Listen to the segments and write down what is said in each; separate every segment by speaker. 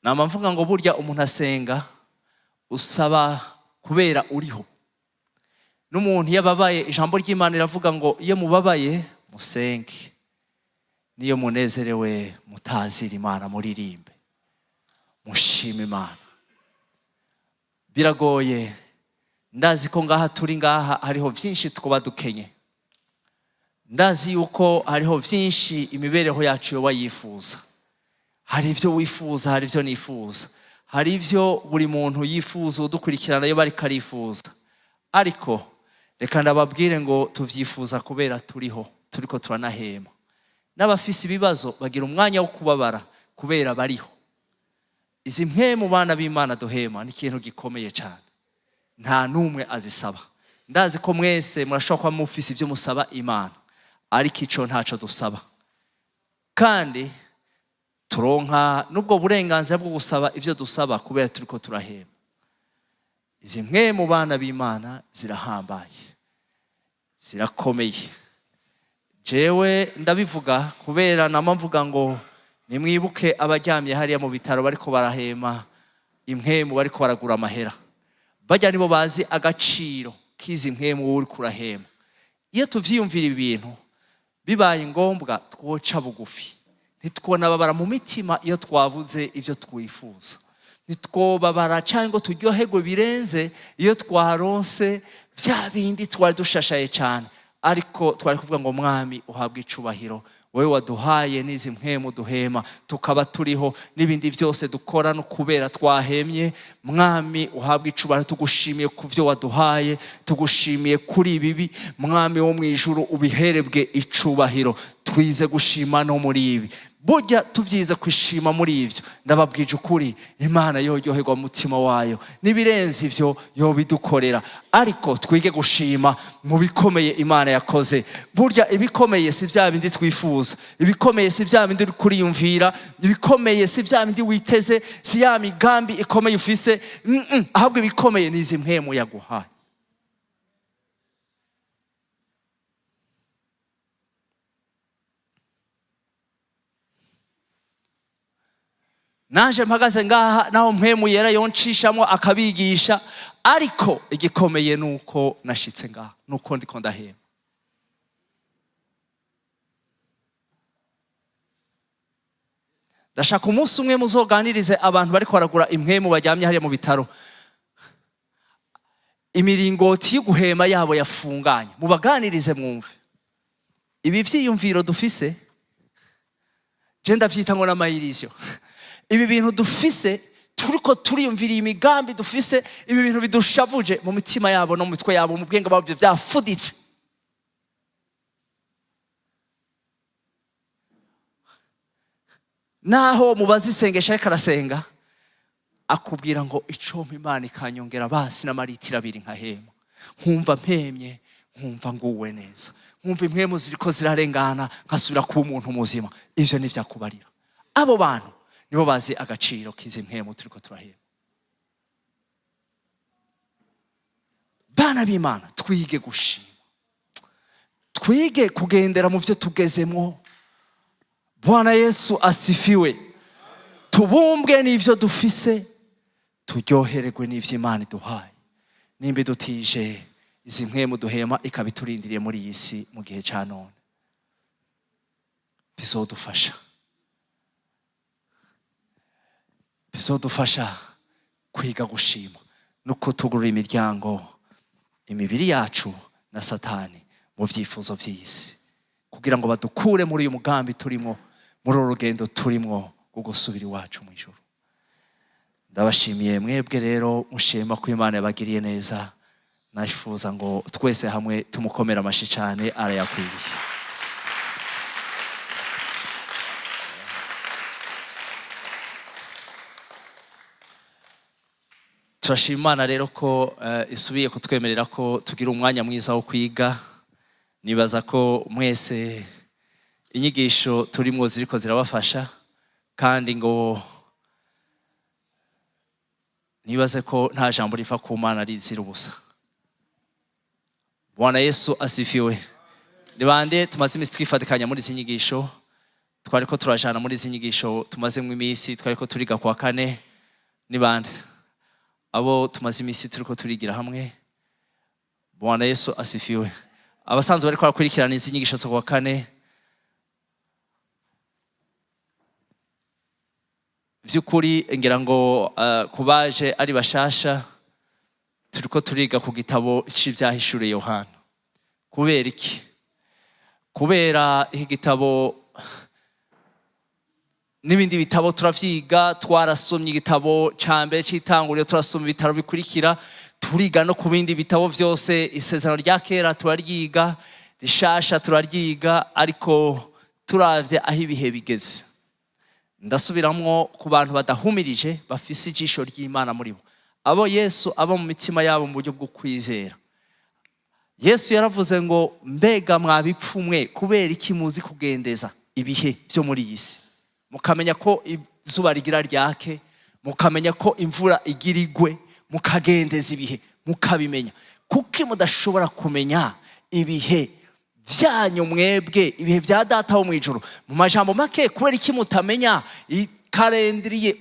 Speaker 1: nama mvuga ngo burya umuntu asenga usaba kubera uriho. N'umuntu yababaye, ijambo ry'Imana riravuga ngo iyo mubabaye musenge, niyo munezerewe mutazira Imana muririmbe, mushime Imana. Biragoye, ndazi ko ngaha turi ngaha hariho byinshi twaba dukenye. Ndazi yuko hariho byinshi imibereho yacu yoba yifuza. Hari ibyo wifuza, hari ibyo nifuza, hari ibyo buri muntu yifuza udukurikirana yo bari karifuza. Ariko reka ndababwire ngo tuvyifuza kubera turiho, turiko turanahema. N'abafise ibibazo bagira umwanya wo kubabara kubera bariho. Izi mpemu bana b'Imana duhema ni ikintu gikomeye cyane, nta numwe azisaba. Ndazi ko mwese murashobora kuba mufise ibyo musaba Imana, ariko ico ntaco dusaba. Kandi turonka nubwo burenganzira bwo gusaba ivyo dusaba kubera turiko turahema. Izi mpemu bana b'Imana zirahambaye, zirakomeye. Jewe ndabivuga kubera nama mvuga ngo nimwibuke abaryamye hariya mu bitaro bariko barahema impemu, bariko baragura amahera. Bajya nibo bazi agaciro k'izi mpemu uri kurahema. Iyo tuvyiyumvira ibintu bibaye ngombwa twoca bugufi, ntitwonababara mu mitima iyo twabuze ivyo twifuza. Ntitwobabara cyangwa turyoherwe birenze iyo twaronse vya bindi twari dushashaye cyane. Ariko twari kuvuga ngo Mwami uhabwe icubahiro, wewe waduhaye n'izi mpemu duhema tukaba turiho, n'ibindi byose dukora no kubera twahemye. Mwami uhabwe icubahiro, tugushimiye ku byo waduhaye, tugushimiye kuri bibi. Mwami wo mu ijuru ubiherebwe icubahiro, twize gushima no muri ibi. Burya tuvyize kwishima muri ivyo, ndababwije ukuri Imana yoryoherwa mu mutima wayo, nibirenze ivyo yobidukorera. Ariko twige gushima mu bikomeye Imana yakoze. Burya ibikomeye si vya bindi twifuza, ibikomeye si vya bindi uri kuriyumvira, ibikomeye si vya bindi witeze, si ya migambi ikomeye ufise. Ahubwo ibikomeye ni izi mpemu yaguhaye. Naje mpagaze ngaha naho mpemu yera yoncishamwo akabigisha, ariko igikomeye nuko nashitse ngaha, nuko ndiko ndahema. Ndashaka umunsi umwe muzoganirize abantu bariko baragura impemu baryamye hariya mu bitaro, imiringoti y'uguhema yabo yafunganye, mubaganirize mwumve. Ibi vyiyumviro dufise je ndavyita ngo n'amayirizyo. Ibi bintu dufise turiko turiyumvira imigambi dufise, ibi bintu bidushavuje mu mitima yabo no mu mitwe yabo, mu bwenge bwabo byafuditse. Naho mubazi isengesha ariko arasenga akubwira ngo icompa Imana ikanyongera basi n'amaritiro 2 nkahema, nkumva mpemye, nkumva nguwe neza, nkumva impwemu ziriko zirarengana, nkasubira kuba umuntu muzima. Ivyo ni vyakubarira. Abo bantu nibo bazi agaciro k'izi mpemu turiko turahema. Bana b'Imana twige gushima, twige kugendera mu vyo tugezemwo. Bwana Yesu asifiwe. Tubumbwe n'ivyo dufise, turyohererwe n'ivyo Imana iduhaye. Nimba dutije izi mpemu duhema ikabiturindiriye muri iyi si mu gihe ca none, bizodufasha, bizodufasha kwiga gushima no kutugurura imiryango imibiri yacu na Satani mu vyifuzo vy'isi, kugira ngo badukure muri uyu mugambi turimo, muri urugendo turimo rwo gusubira iwacu mu ijuru. Ndabashimiye mwebwe rero mushima ko Imana yabagiriye neza. Nashifuza ngo twese hamwe tumukomera amashi cyane, arayakwiriye. Turashima Imana rero ko isubiye kutwemerera ko tugira umwanya mwiza wo kwiga. Nibaza ko mwese inyigisho turimo ziriko zirabafasha, kandi ngo nibaze ko nta jambo rifa ku Mana rizira ubusa. Bwana Yesu asifiwe. Nibande tumaze imisi twifatikanya muri izi nyigisho, twariko turajana muri izi nyigisho tumazemo iminsi, twariko turiga kwa kane ni bande abo tumaze iminsi turiko turigira hamwe. Bwana Yesu asifiwe. Abasanzwe bariko barakurikirana izi nyigisho zo kwa kane, vy'ukuri ngira ngo kubaje ari bashasha, turiko turiga ku gitabo c'ivyahishuye Yohana. Kubera iki? Kubera iki gitabo n'ibindi bitabo turavyiga, twarasomye igitabo ca mbere c'itanguriro, turasoma ibitabo bikurikira, turiga no ku bindi bitabo vyose. Isezerano rya kera turaryiga, rishasha turaryiga, ariko turavye aho ibihe bigeze. Ndasubiramwo ku bantu badahumirije, bafise ijisho ry'Imana muri bo, abo Yesu aba mu mitima yabo mu buryo bwo kwizera. Yesu yaravuze ngo mbega mwabipfumwe, kubera iki muzi kugendeza ibihe vyo muri iyi si? Mukamenya ko izuba rigira ryake, mukamenya ko imvura igira igwe, mukagendeza ibihe, mukabimenya. Kuki mudashobora kumenya ibihe vyanyu mwebwe, ibihe vya data wo mwijuru? Mu majambo make, kubera iki mutamenya ikarendiriye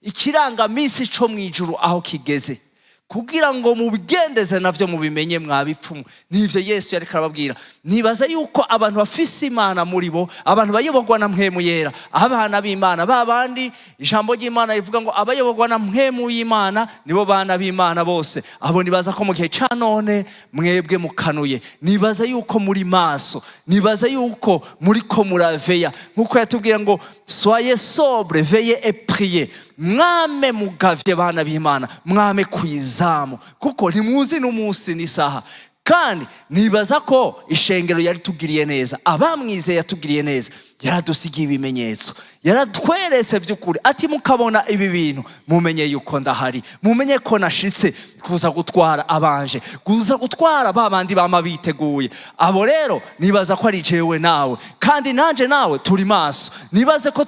Speaker 1: ikirangamisi co mwijuru aho kigeze, kugira ngo mubigendeze navyo mubimenye mwabipfumu? Nivyo Yesu yariko arababwira. Nibaza yuko abantu bafise Imana muri bo, abantu bayoborwa na mpwemu yera, abana b'Imana, babandi ijambo ry'Imana rivuga ngo abayoborwa na mpwemu y'Imana nibo bana b'Imana bose. Abo nibaza ko mu gihe ca none mwebwe mukanuye, nibaza yuko muri maso, nibaza yuko muriko muraveya, nkuko yatubwira ngo soyez sobre, veillez et priez. Mwame mugavye bana b'Imana, mwame kwizamu, kuko ntimuzi n'umunsi n'isaha. Kandi nibaza ko ishengero yaritugiriye neza, abamwizeye yatugiriye neza, yaradusigiye ibimenyetso, yaratweretse vy'ukuri ati mukabona ibi bintu mumenye yuko ndahari, mumenye ko nashitse kuza gutwara abanje, kuza gutwara babandi bama biteguye. Abo rero nibaza ko ari jewe nawe, kandi nanje nawe turi maso. Nibaze ko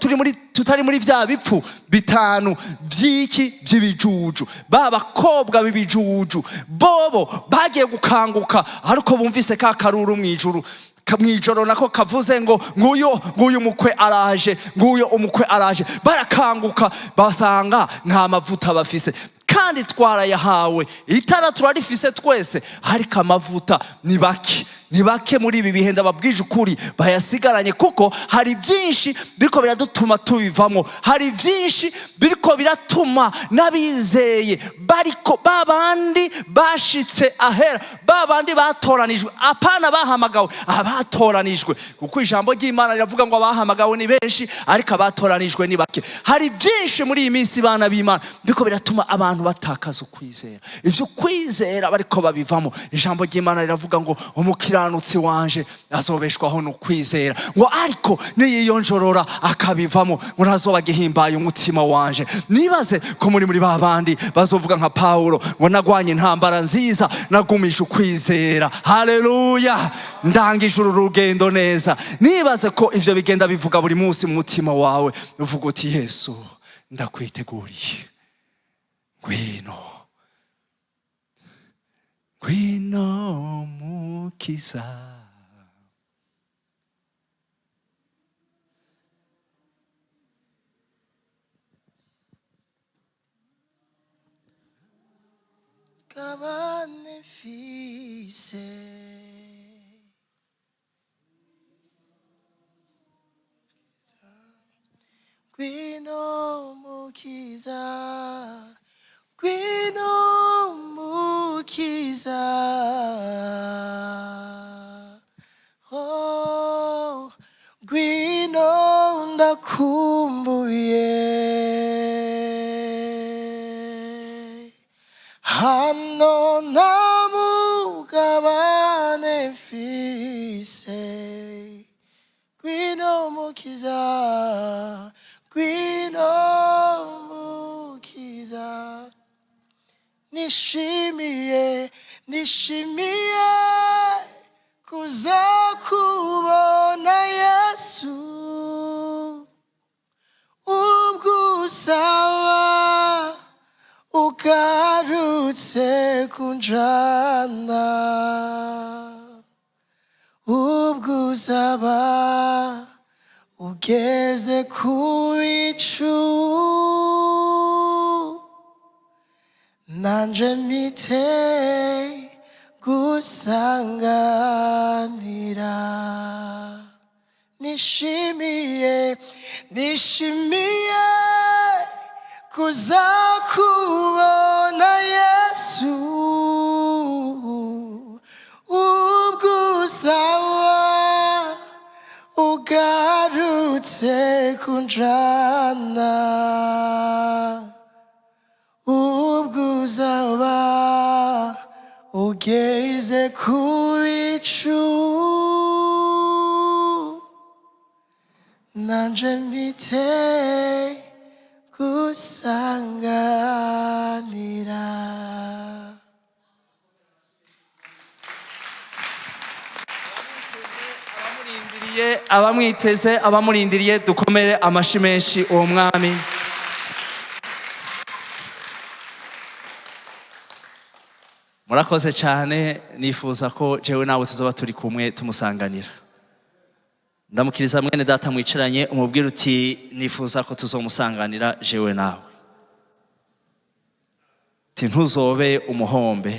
Speaker 1: tutari muri vya bipfu bitanu vy'iki vy'ibijuju. Babakobwa b'ibijuju bobo bagiye gukanguka, ariko bumvise ka karuru mwijuru, mwijoro nako kavuze ngo nguyu mukwe araje, nguyu umukwe araje. Barakanguka basanga nta mavuta bafise, kandi twarayahawe. Itara turarifise twese, ariko amavuta ni bake muri ibi bihe. Ndababwije ukuri, bayasigaranye, kuko hari byinshi biriko biradutuma tubivamo, hari byinshi biriko biratuma n'abizeye bariko babandi bashitse ahera, babandi batoranijwe, apana bahamagawe, abatoranijwe. Kuko ijambo ry'Imana riravuga ngo abahamagawe ni benshi, ariko abatoranijwe ni bake. Hari byinshi muri iyi minsi bana b'Imana biriko biratuma abantu batakaza ukwizera. Ivyo kwizera bariko babivamo. Ijambo ry'Imana riravuga ngo umukiranutsi wanje azobeshwaho no kwizera, ngo ariko niyiyonjorora akabivamo, ngo ntazoba gihimbaye umutima wanje. Nibaze ko muri babandi bazovuga nka Paulo ngo nagwanye intambara nziza, nagumije ukwizera. Haleluya, ndangije uru rugendo neza. Nibaze ko ivyo bigenda bivuga buri munsi mu mutima wawe, uvuga uti Yesu ndakwiteguriye, ngwino mukiza. Kabane fise ngwino mukiza, ngwino mukiza, oh ngwino ndakumbuye, hano nta mugabane mfise, ngwino mukiza, ngwino mukiza. Nishimiye kuza kubona Yesu, ubwo usaba ugarutse kunjana, ubwo usaba
Speaker 2: ugeze ku bicu nanje mpite gusanganira nishimiye kuzakubona Yesu ubwo uzaba ugarutse kunjana ubwo uzaba ugeze ku bicu nanje mpite gusanganira.
Speaker 1: Abamwiteze abamurindiriye dukomere amashi menshi uwo mwami. Murakoze cyane, nifuza ko jewe nawe tuzoba turi kumwe tumusanganira. Ndamukiriza mwene data mwicaranye umubwira uti nifuza ko tuzomusanganira jewe nawe. Ti ntuzobe umuhombe.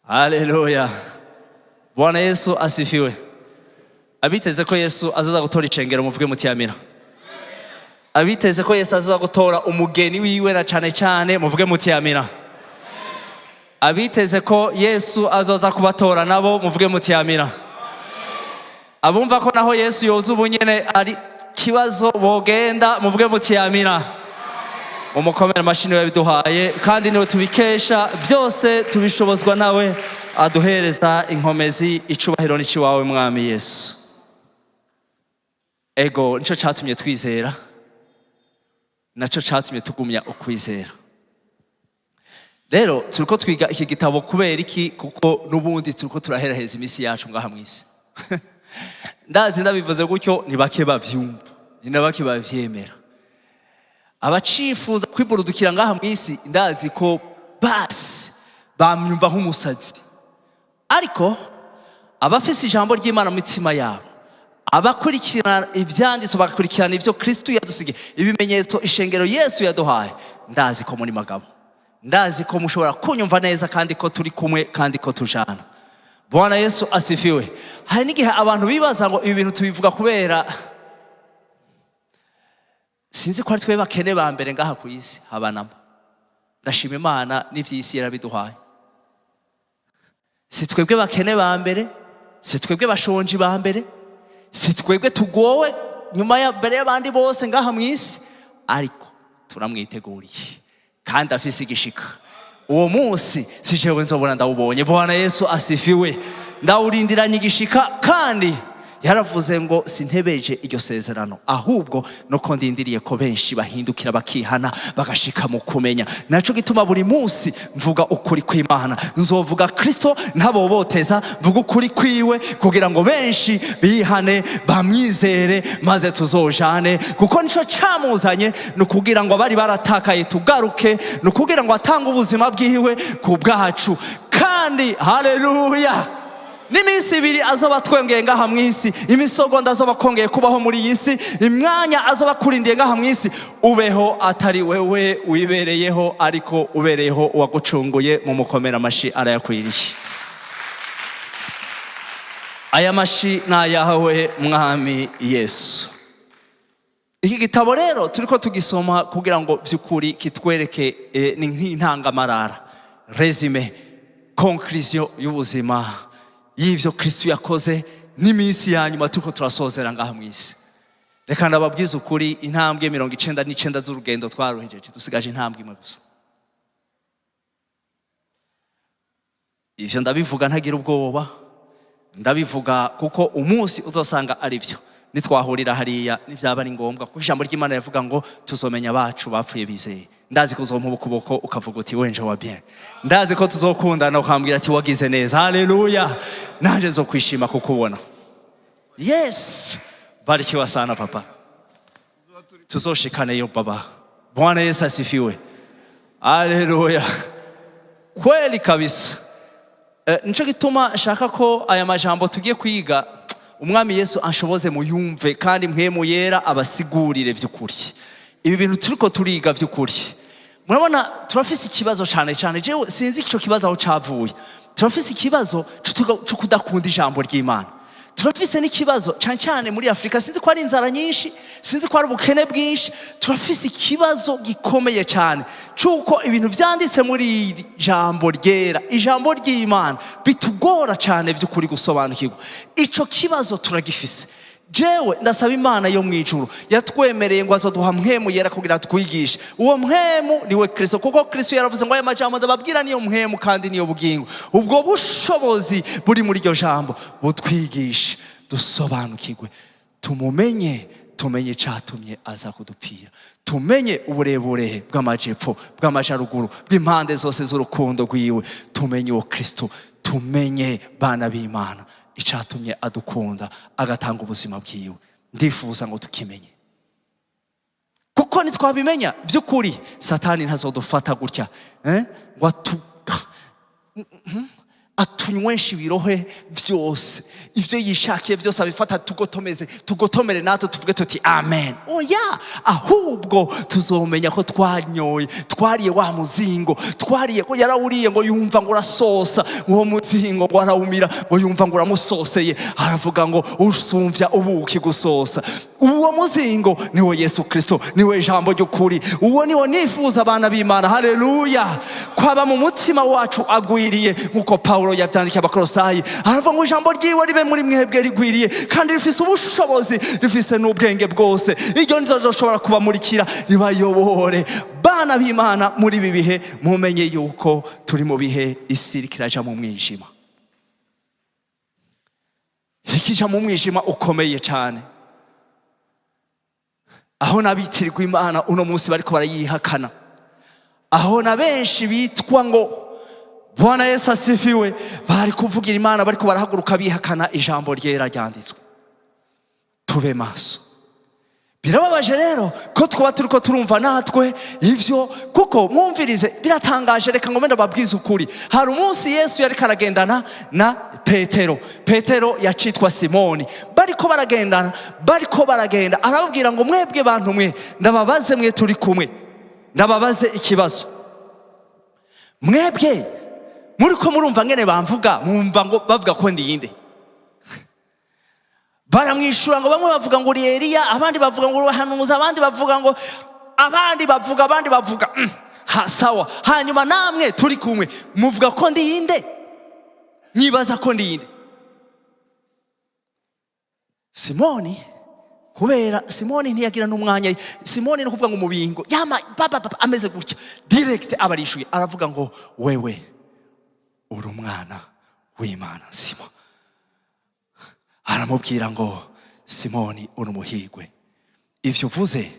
Speaker 1: Haleluya. Bwana Yesu asifiwe. Abiteze ko Yesu azoza gutora icengero muvuge muti amina. Abiteze ko Yesu azoza gutora umugeni wiwe na cyane cyane muvuge muti amina. Abiteze ko Yesu azoza kubatora nabo muvuge muti amina. Abumva ko naho Yesu yoza ubunyene ari kibazo bogenda muvuge muti amina. Umukomere mashini we biduhaye kandi niwe tubikesha byose tubishobozwa nawe aduhereza inkomezi icubahiro n'iki wawe mwami Yesu. Ego nico catumye twizera, naco catumye tugumya ukwizera. Rero turiko twiga iki gitabo kubera iki? Kuko nubundi turiko turaheraheza imisi yacu ngaha mwisi. Ndazi ndabivuze gutyo ni bake bavyumva, ni nabake bavyemera. Abacifuza kwiburudukira ngaha mwisi ndazi ko basi bamyumva nk'umusazi. Ariko abafise ijambo ry'Imana mu mitima yabo, abakurikirana ivyanditswe bagakurikirana ivyo Kristo yadusigiye, ibimenyetso ishengero Yesu yaduhaye, ndazi ko muri magabo, ndazi ko mushobora kunyumva neza kandi ko turi kumwe kandi ko tujana. Bwana Yesu asifiwe. Hari n'igihe abantu bibaza ngo ibi bintu tubivuga kubera sinzi ko ari twe bakene ba mbere ngaha ku isi. Habanama, ndashima Imana n'ivy'isi yarabiduhaye. Si twebwe bakene ba mbere, si twebwe bashonji ba mbere, si twebwe tugowe nyuma ya mbere y'abandi bose ngaha mu isi, ariko turamwiteguriye kandi afise igishika. Uwo munsi si jewe nzobona ndawubonye. Bwana Yesu asifiwe. Ndawurindiranye igishika kandi yaravuze ngo sintebeje iryo sezerano, ahubwo nuko ndindiriye ko benshi bahindukira bakihana bagashika mu kumenya. Naco gituma buri munsi mvuga ukuri kw'Imana. Nzovuga Kristo ntaboboteza, mvuga ukuri kwiwe kugira ngo benshi bihane bamwizere maze tuzojane, kuko nico camuzanye nukugira ngo abari baratakaye tugaruke, nukugira ngo atanga ubuzima bwiwe ku bwacu. Kandi haleluya, n'iminsi ibiri azoba twengeye ngaha mwisi, imisogonda azoba kongeye kubaho muri iyi si, imwanya azoba kurindiye ngaha mwisi, ubeho atari wewe wibereyeho, ariko ubereyeho uwagucunguye. mu mukomera amashi arayakwiriye. Aya mashi nayahawe mwami Yesu. Iki gitabo rero turiko tugisoma kugira ngo byukuri kitwereke ni nk'intangamarara, resume, conclusion y'ubuzima y'ivyo Kristo yakoze n'iminsi ya nyuma turiko turasozera ngaha mwisi. Reka ndababwiza ukuri, intambwe 99 z'urugendo twaruhejeje, dusigaje intambwe imwe gusa. Ivyo ndabivuga ntagira ubwoba, ndabivuga kuko umunsi uzosanga ari byo nitwahurira hariya nivyaba ari ngombwa, kuko ijambo ry'Imana yavuga ngo tuzomenya bacu bapfuye bizeye. Ndazi ko uzompa ukuboko ukavuga uti wenje wa bien. Ndazi ko tuzokundana ukambwira ati wagize neza. Haleluya. Nanje nzokwishima kukubona. Yes. Barikiwa sana papa. Tuzoshikane yo baba. Bwana Yesu asifiwe. Haleluya. Kweli kabisa. nico gituma nshaka ko aya majambo tugiye kwiga umwami Yesu anshoboze muyumve kandi mpwemu yera abasigurire vy'ukuri. Ibi bintu turiko turiga vy'ukuri. Murabona turafise ikibazo cyane cyane, jewe sinzi ico kibazo aho cavuye. Turafise ikibazo cyo kudakunda ijambo ry'Imana. Turafise n'ikibazo cyane cyane muri Afrika, sinzi ko ari inzara nyinshi, sinzi ko ari ubukene bwinshi. Turafise ikibazo gikomeye cyane cyuko ibintu vyanditse muri ijambo ryera, ijambo ry'Imana bitugora cyane vy'ukuri gusobanukirwa. Ico kibazo turagifise. Jewe ndasaba Imana yo mwijuru yatwemereye ngo azoduha mpwemu yera kugira twigishe. Uwo mpwemu niwe Kristo, kuko Kristo yaravuze ngo aya majambo ndababwira niyo mpwemu kandi niyo bugingo. Ubwo bushobozi buri muri iryo jambo butwigishe dusobanukirwe, tumumenye, tumenye icatumye aza kudupfira, tumenye uburebure bw'amajepfo bw'amajaruguru bw'impande zose z'urukundo rwiwe, tumenye uwo Kristo, tumenye bana b'Imana icatumye adukunda agatanga ubuzima bwiwe. Ndifuza ngo tukimenye, kuko nitwabimenya vy'ukuri Satani ntazodufata gutya ngo atunywesha ibirohe vyose, ivyo yishakiye vyose abifata tugotomere natwe tuvuge tuti amen. Oya, ahubwo tuzomenya ko twanyoye, twariye wa muzingo, twariye ko yarawuriye ngo yumva ngo urasosa, uwo muzingo ngo arawumira ngo yumva ngo uramusoseye, aravuga ngo usumvya ubuki gusosa. Uwo muzingo niwe Yesu Kristo, niwe jambo ry'ukuri. Uwo niwo nifuza abana b'Imana, haleluya, kwaba mu mutima wacu agwiriye, nkuko Paulo yavyandikiye Abakolosayi, aravuga ngo ijambo ryiwe ribe muri mwebwe rigwiriye kandi rifise ubushobozi, rifise n'ubwenge bwose. Iryo nizoshobora kubamurikira ribayobore. Bana b'Imana, muri ibi bihe mumenye yuko turi mu bihe isi kiraja mu mwijima, ikija mu mwijima ukomeye cyane, aho nabitirirwa Imana uno munsi bariko barayihakana, aho na benshi bitwa ngo Bwana Yesu asifiwe bari kuvugira Imana bariko barahaguruka bihakana ijambo ryera ryanditswe. Tube maso. Birababaje rero ko twaba turiko turumva natwe ivyo, kuko mwumvirize biratangaje. Reka ngo menda babwize ukuri. Hari umunsi Yesu yariko aragendana na Petero yacitwa Simoni, bariko baragenda arababwira ngo mwebwe bantu mwe, ndababaze mwe turi kumwe, ndababaze ikibazo. Mwebwe muriko murumva ngene bamvuga, mwumva ngo bavuga ko ndiyinde? Baramwishura ngo bamwe bavuga ngo uri Eliya, abandi bavuga ngo urahanuza, abandi bavuga ngo abandi bavuga sawa. Hanyuma namwe turi kumwe muvuga ko ndiyinde? Nyibaza ko ndiyinde? Simoni, kubera Simoni ntiyagira n'umwanya. Simoni no kuvuga ngo umubingo yama ameze gutya direct abarishuye, aravuga ngo wewe uri umwana w'Imana nzima. Aramubwira ngo Simoni uri umuhigwe, ivyo uvuze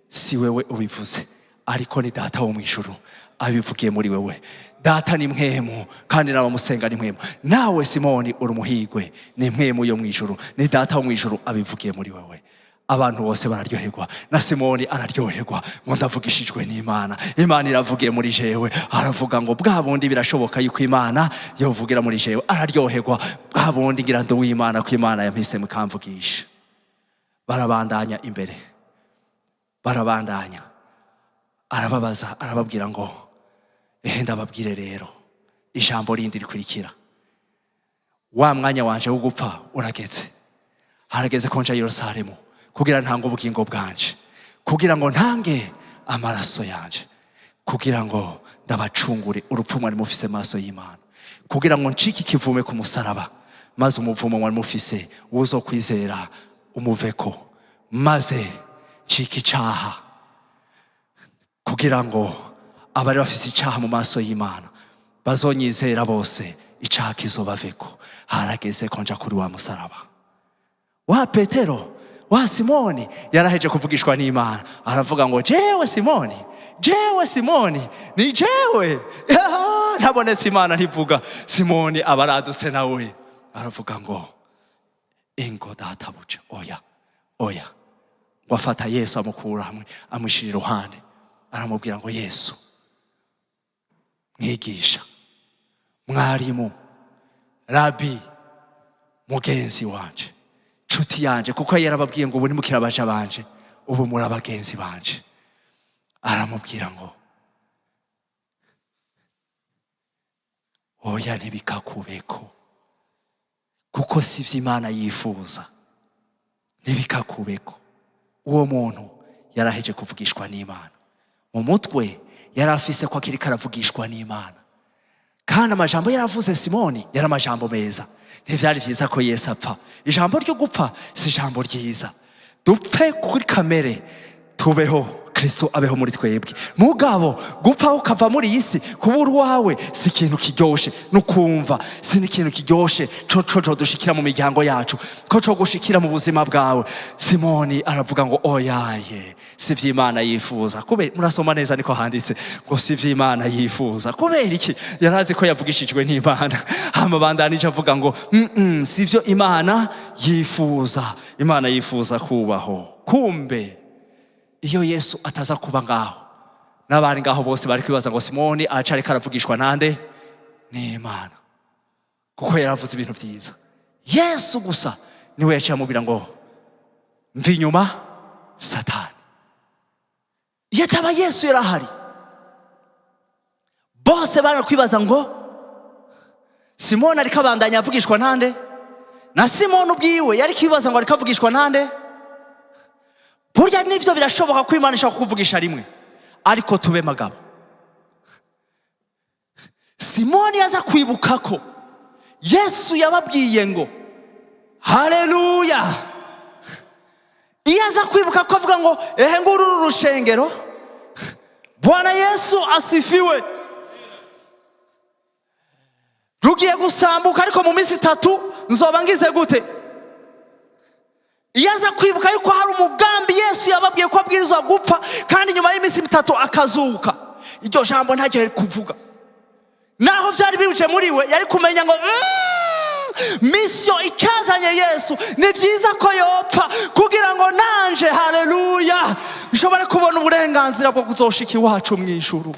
Speaker 1: si wewe ubivuze, ariko ni Data wo mwijuru abivugiye muri wewe. Data ni mpwemu kandi n'abamusenga ni mpwemu. Nawe Simoni uri umuhigwe, ni mpwemu yo mwijuru, ni Data wo mwijuru abivugiye muri wewe. Abantu bose bararyoherwa, na Simoni araryoherwa ngo ndavugishijwe n'Imana. Imana iravugiye muri jewe, aravuga ngo bwa bundi birashoboka yuko Imana yovugira muri jewe. Araryoherwa, bwa bundi ngira ndo w'Imana ko Imana yampise mukamvugisha. Barabandanya imbere, barabandanya, arababaza, arababwira ngo ndababwire rero ijambo rindi rikurikira. Wa mwanya wanje wo gupfa urageze, harageze ko nja Yerusalemu kugira ntange ubugingo bwanje, kugira ngo ntange amaraso yanje, kugira ngo ndabacungure urupfu mwari mufise maso y'Imana, kugira ngo ncike ikivume ku musaraba, maze umuvumo mwari mufise uzokwizera umuveko, maze ncike icaha, kugira ngo abari bafise icaha mu maso y'Imana bazonyizera bose, icaha kizobaveko. Harageze ko nja kuri wa musaraba. Wa Petero, wa Simoni yaraheje kuvugishwa n'Imana, aravuga ngo jewe Simoni, ni jewe. Ntabonetse Imana ntivuga. Simoni abaradutse nawe aravuga ngo ingo databuja, oya. Wafata Yesu amukura hamwe, amushira iruhande, aramubwira ngo Yesu mwigisha, mwarimu, rabi mugenzi wanje nshuti yanje, kuko yarababwiye ngo ubu ntimukiri abaja banje, ubu muri abagenzi banje. Aramubwira ngo oya ntibikakubeko, kuko si vy'Imana yifuza. Ntibikakubeko. Uwo muntu yaraheje kuvugishwa n'Imana, mu mutwe yari afise ko akiri karavugishwa n'Imana, kandi amajambo yaravuze Simoni yari amajambo meza. Ntivyari vyiza ko Yesu apfa. Ijambo ryo gupfa si ijambo ryiza. Dupfe kuri kamere, tubeho Kristo abeho muri twebwe. Mugabo gupfa ukava muri isi kubura wawe si ikintu kiryoshe, nukumva si ikintu kiryoshe co dushikira mu miryango yacu, ko co gushikira mu buzima bwawe. Simoni aravuga ngo oyaye si vy'Imana yifuza. Kubera murasoma neza niko handitse ngo si vy'Imana yifuza. Kubera iki? Yarazi ko yavugishijwe n'Imana. Amabandanije avuga ngo si vyo Imana yifuza. Imana yifuza kubaho. Kumbe iyo Yesu ataza kuba ngaho, n'abari ngaho bose bari kwibaza ngo Simoni acari karavugishwa nande? N'Imana, kuko yaravuze ibintu vyiza. Yesu gusa niwe yaciye amubwira ngo mva inyuma Satani. Iyo ataba Yesu yarahari, bose bari kwibaza ngo Simoni ariko abandanya avugishwa nande? Na Simoni ubwiwe yari kwibaza ngo ariko avugishwa nande? Burya nivyo birashoboka ko Imana ishaka kuvugisha rimwe, ariko tube magabo. Simoni yaza kwibuka ko Yesu yababwiye ngo haleluya. Iyo aza kwibuka ko avuga ngo ehe nguru rushengero, Bwana Yesu asifiwe, rugiye gusambuka ariko mu minsi 3 nzoba ngize gute? Iyo aza kwibuka yuko hari umugambi Yesu yababwiye ko abwirizwa gupfa kandi nyuma y'iminsi 3 akazuka, iryo jambo ntacyo yari kuvuga. Naho vyari biruje muri we, yari kumenya ngo misio ikazanye Yesu ni vyiza ko yopfa kugira ngo nanje haleluya nshobora kubona uburenganzira bwo kuzoshika iwacu mw'ijuru,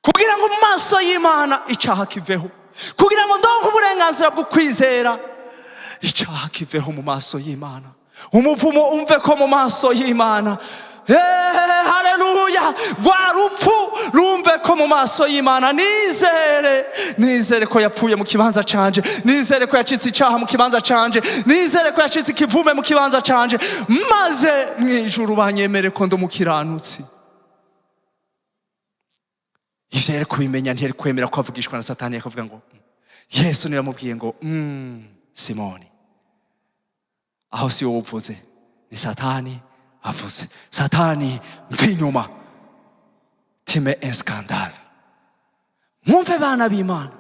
Speaker 1: kugira ngo mu maso y'Imana icaha kiveho, kugira ngo ndonke uburenganzira bwo kwizera, icaha kiveho mu maso y'Imana, umuvumo umve ko mu maso y'Imana. Haleluya. Rwa rupfu rumve ko mu maso y'Imana. Nizere ko yapfuye mu kibanza canje, nizere ko yacitse icaha mu kibanza canje, nizere ko yacitse ikivume mu kibanza canje, maze mw'ijuru banyemere ko ndo mukiranutsi. Ivyo yari kubimenya, ntiyari kwemera ko avugishwa na Satani. Yakavuga ngo Yesu niwe yamubwiye ngo Simoni, aho si wowe uvuze, ni Satani avuze. Satani mva inyuma, time un scandale. Mwumve bana b'Imana,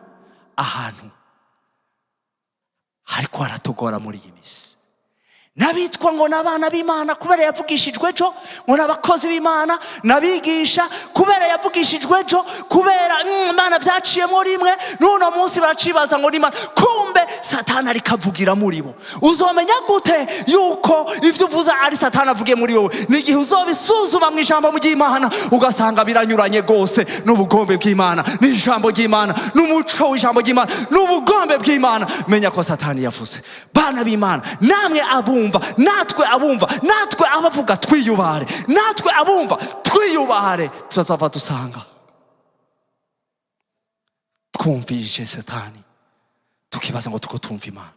Speaker 1: ahantu hariko haratugora muri iyi misi, n'abitwa ngo n'abana b'Imana kubera yavugishijwe ejo, ngo n'abakozi b'Imana, n'abigisha kubera yavugishijwe ejo, kubera Imana vyaciyemo rimwe, n'uno munsi baracibaza ngo n'Imana. Kumbe Satani ariko avugira muri bo. Uzomenya gute yuko ivyo uvuze ari Satani avugiye muri wowe? Ni igihe uzobisuzuma mu ijambo ry'Imana ugasanga biranyuranye gose n'ubugombe bw'Imana, n'ijambo ry'Imana, n'umuco w'ijambo ry'Imana, n'ubugombe bw'Imana. Menya ko Satani yavuze. Bana b'Imana, namwe abumva, natwe abumva, natwe abavuga twiyubare, natwe abumva twiyubare, tuzava dusanga twumvije Satani, tukibaza ngo tuko tumva Imana.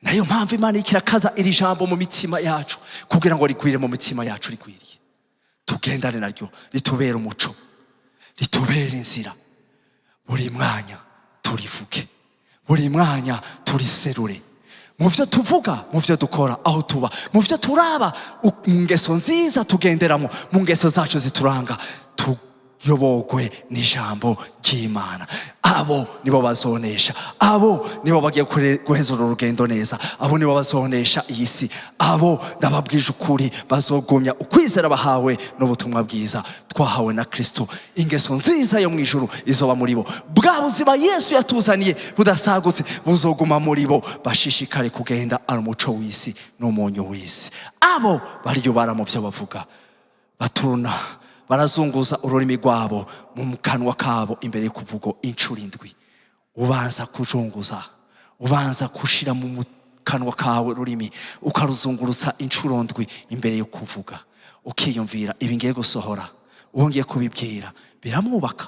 Speaker 1: Nayo mpamvu Imana ikirakaza iri jambo mu mitima yacu, kugira ngo rigwire mu mitima yacu, rigwiriye tugendane naryo, ritubere umuco, ritubere inzira. Buri mwanya turivuge, buri mwanya turiserure, mu vyo tuvuga, mu vyo dukora, aho tuba, mu vyo turaba, mu ngeso nziza tugenderamo, mu ngeso zacu zituranga. Tuyoborwe n'ijambo ry'Imana. Abo nibo bazonesha, abo nibo bagiye guhezura urugendo neza, abo nibo bazonesha iyi si, abo ndababwije ukuri bazogumya ukwizera bahawe n'ubutumwa bwiza twahawe na Kristo. Ingeso nziza yo mw'ijuru izoba muri bo, bwa buzima Yesu yatuzaniye budasagutse buzoguma muri bo, bashishikare kugenda ari umuco w'isi n'umunyu w'isi. Abo bariyubara mu vyo bavuga, baturuna barazunguza ururimi rwabo mu kanwa kabo imbere yo kuvuga inshuro 7. ubanza kujunguza, ubanza kushira mu kanwa kawe ururimi ukaruzungurutsa inshuro 7 imbere yo kuvuga, ukiyumvira ibi ngiye gusohora, wongeye kubibwira, biramwubaka,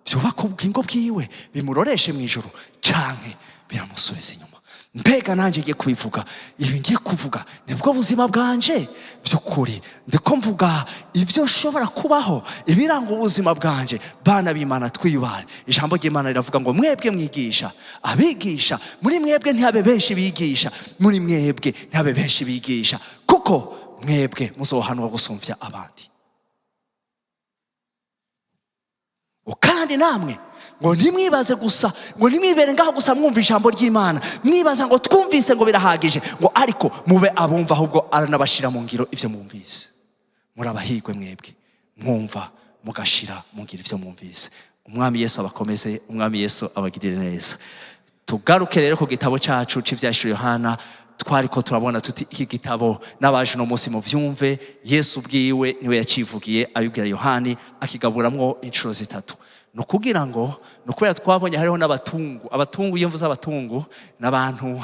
Speaker 1: byubaka ubugingo bwiwe, bimuroreshe mu ijuru canke biramusubiza inyuma. Mbega nanje ngiye kubivuga, ibi ngiye kuvuga nibwo buzima bwanje by'ukuri, ndiko mvuga ibyo nshobora kubaho, ibiranga ubuzima bwanje. Bana b'Imana twiyubare, ijambo ry'Imana riravuga ngo mwebwe mwigisha, abigisha muri mwebwe ntihabe benshi bigisha, muri mwebwe ntihabe benshi bigisha, kuko mwebwe muzohanwa gusumvya abandi. Kandi namwe ngo ntimwibaze gusa, ngo ntimwibere ngaho gusa mwumva ijambo ry'Imana, mwibaza ngo twumvise ngo birahagije, ngo ariko mube abumva ahubwo aranabashira mu ngiro ivyo mwumvise. Muri abahigwe mwebwe mwumva mugashira mu ngiro ivyo mwumvise. Umwami Yesu abakomeze, umwami Yesu abagirire neza. Tugaruke rero ku gitabo cacu c'ivyashuro Yohana. Twariko turabona tuti iki gitabo n'abaje no munsi mu vyumve, Yesu bwiwe niwe yacivugiye abibwira Yohani, akigaburamwo inshuro 3. No kugira ngo nukubera twabonye hariho n'abatungu. Abatungu, iyo mvuze abatungu n'abantu